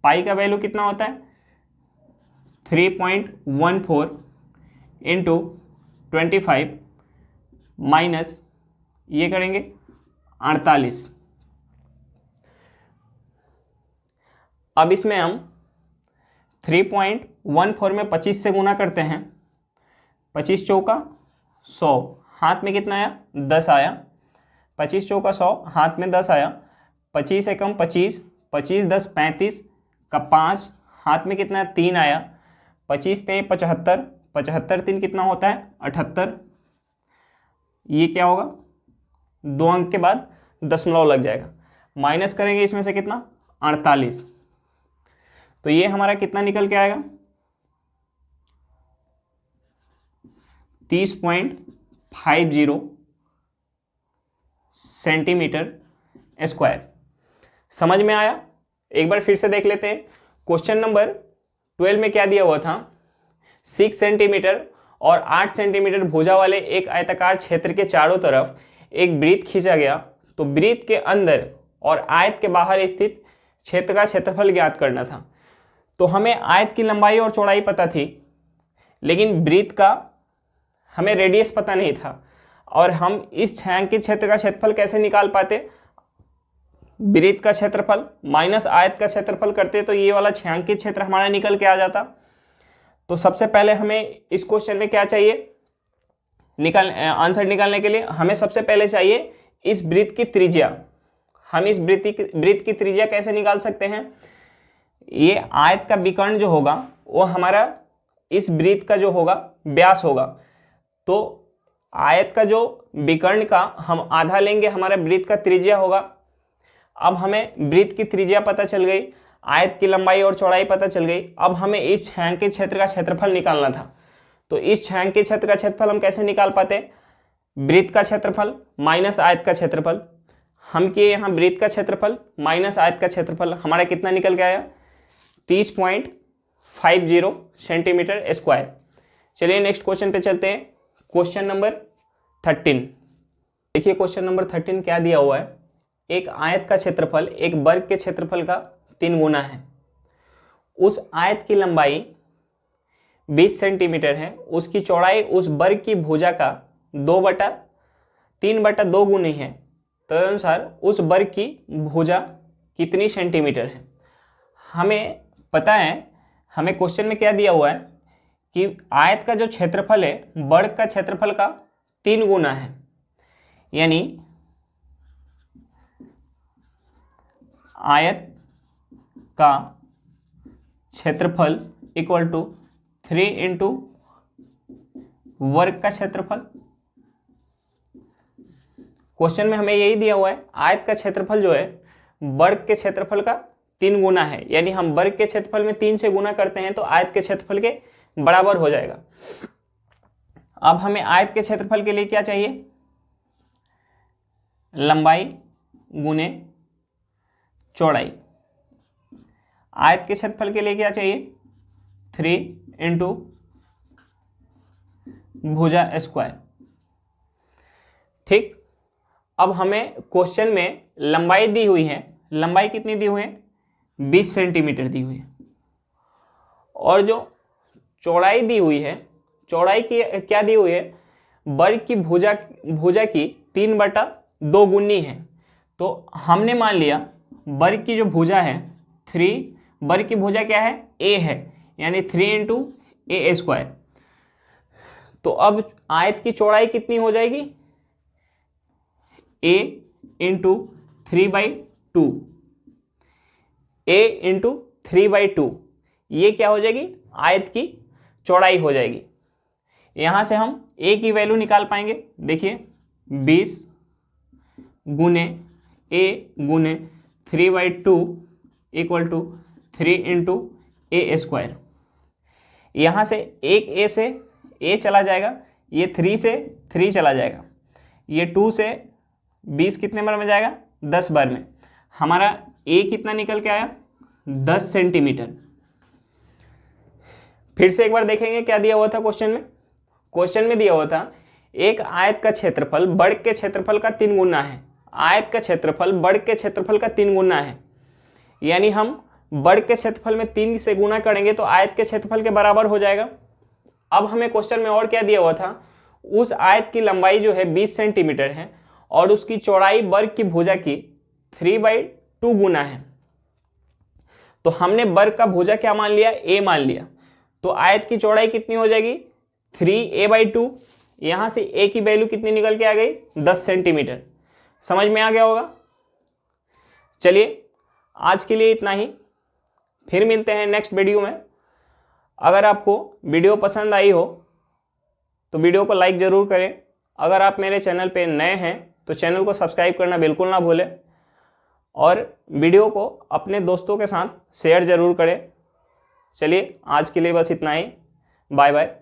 पाई का वैल्यू कितना होता है? 3.14 इंटू 25 माइनस ये करेंगे 48। अब इसमें हम 3.14 में 25 से गुना करते हैं। 25 चौका 100, हाथ में कितना आया? 10 आया। 25 चौका 100, हाथ में 10 आया। 25 एकम 25, 25 10 35 का 5, हाथ में कितना है? 3 आया। 25 3 75, 75 3 कितना होता है? 78। ये क्या होगा? 2 अंक के बाद दशमलव लग जाएगा। माइनस करेंगे इसमें से कितना? 48। तो ये हमारा कितना निकल के आएगा? 30.50 सेंटीमीटर स्क्वायर। समझ में आया? एक बार फिर से देख लेते हैं। क्वेश्चन नंबर 12 में क्या दिया हुआ था? 6 सेंटीमीटर और 8 सेंटीमीटर भुजा वाले एक आयताकार क्षेत्र के चारों तरफ एक वृत्त खींचा गया। तो वृत्त के अंदर और आयत के बाहर स्थित क्षेत्र का क्षेत्रफल ज्ञात करना था। तो हमें आयत की लंबाई और चौड़ाई पता थी, लेकिन वृत्त का हमें रेडियस पता नहीं था। और हम इस छायांकित क्षेत्र का क्षेत्रफल कैसे निकाल पाते? वृत्त का क्षेत्रफल माइनस आयत का क्षेत्रफल करते तो ये वाला छायांकित क्षेत्र हमारा निकल के आ जाता। तो सबसे पहले हमें इस क्वेश्चन में क्या चाहिए? आंसर निकालने के लिए हमें सबसे पहले चाहिए इस वृत्त की त्रिज्या। हम इस वृत्त की त्रिज्या कैसे निकाल सकते हैं? ये आयत का विकर्ण जो होगा वो हमारा इस वृत्त का जो होगा व्यास होगा। तो आयत का जो विकर्ण का हम आधा लेंगे, हमारा वृत्त का त्रिज्या होगा। अब हमें वृत्त की त्रिज्या पता चल गई, आयत की लंबाई और चौड़ाई पता चल गई। अब हमें इस छायांकित क्षेत्र का क्षेत्रफल निकालना था। तो इस छायांकित क्षेत्र का क्षेत्रफल हम कैसे निकाल पाते? वृत्त का क्षेत्रफल माइनस आयत का क्षेत्रफल। हम किए यहाँ वृत्त का क्षेत्रफल माइनस आयत का क्षेत्रफल, हमारा कितना निकल के आया? 30.50 सेंटीमीटर स्क्वायर। चलिए नेक्स्ट क्वेश्चन पे चलते हैं। Question number 13। देखिए क्वेश्चन नंबर 13 क्या दिया हुआ है? एक आयत का क्षेत्रफल एक वर्ग के क्षेत्रफल का 3 गुना है। उस आयत की लंबाई 20 सेंटीमीटर है, उसकी चौड़ाई उस वर्ग की भुजा का 3/2 गुनी है। तदनुसार उस वर्ग की भुजा कितनी सेंटीमीटर है? हमें पता है, हमें क्वेश्चन में क्या दिया हुआ है कि आयत का जो क्षेत्रफल है वर्ग का क्षेत्रफल का 3 गुना है। यानी आयत का क्षेत्रफल इक्वल टू 3 इंटू वर्ग का क्षेत्रफल। क्वेश्चन में हमें यही दिया हुआ है, आयत का क्षेत्रफल जो है वर्ग के क्षेत्रफल का 3 गुना है। यानी हम वर्ग के क्षेत्रफल में 3 से गुना करते हैं तो आयत के क्षेत्रफल के बराबर हो जाएगा। अब हमें आयत के क्षेत्रफल के लिए क्या चाहिए? लंबाई गुने चौड़ाई। आयत के क्षेत्रफल के लिए क्या चाहिए? 3 इंटू भुजा स्क्वायर। ठीक। अब हमें क्वेश्चन में लंबाई दी हुई है, लंबाई कितनी दी हुई है? 20 सेंटीमीटर दी हुई है। और जो चौड़ाई दी हुई है, चौड़ाई की क्या दी हुई है, वर्ग की भुजा की 3/2 गुनी है। तो हमने मान लिया वर्ग की जो भुजा है 3, वर्ग की भुजा क्या है, a है, यानी 3 × a²। तो अब आयत की चौड़ाई कितनी हो जाएगी, a × 3/2, a × 3/2, ये क्या हो जाएगी, आयत की चौड़ाई हो जाएगी। यहाँ से हम a की वैल्यू निकाल पाएंगे। देखिए 20 गुने a गुने 3/2 = 3 × a²। यहाँ से एक a से a चला जाएगा, ये 3 से 3 चला जाएगा, ये 2 से 20 कितने बार में जाएगा, 10 बार में। हमारा a कितना निकल के आया, 10 सेंटीमीटर। फिर से एक बार देखेंगे क्या दिया हुआ था क्वेश्चन में। क्वेश्चन में दिया हुआ था एक आयत का क्षेत्रफल वर्ग के क्षेत्रफल का 3 गुना है। आयत का क्षेत्रफल वर्ग के क्षेत्रफल का 3 गुना है, यानी हम वर्ग के क्षेत्रफल में 3 से गुना करेंगे तो आयत के क्षेत्रफल के बराबर हो जाएगा। अब हमें क्वेश्चन में और क्या दिया हुआ था, उस आयत की लंबाई जो है 20 सेंटीमीटर है और उसकी चौड़ाई वर्ग की भुजा की 3/2 गुना है। तो हमने वर्ग का भुजा क्या मान लिया, a मान लिया। तो आयत की चौड़ाई कितनी हो जाएगी, 3a/2। यहाँ से a की वैल्यू कितनी निकल के आ गई, 10 सेंटीमीटर। समझ में आ गया होगा। चलिए आज के लिए इतना ही, फिर मिलते हैं नेक्स्ट वीडियो में। अगर आपको वीडियो पसंद आई हो तो वीडियो को लाइक ज़रूर करें। अगर आप मेरे चैनल पे नए हैं तो चैनल को सब्सक्राइब करना बिल्कुल ना भूलें और वीडियो को अपने दोस्तों के साथ शेयर ज़रूर करें। चलिए आज के लिए बस इतना ही, बाय बाय।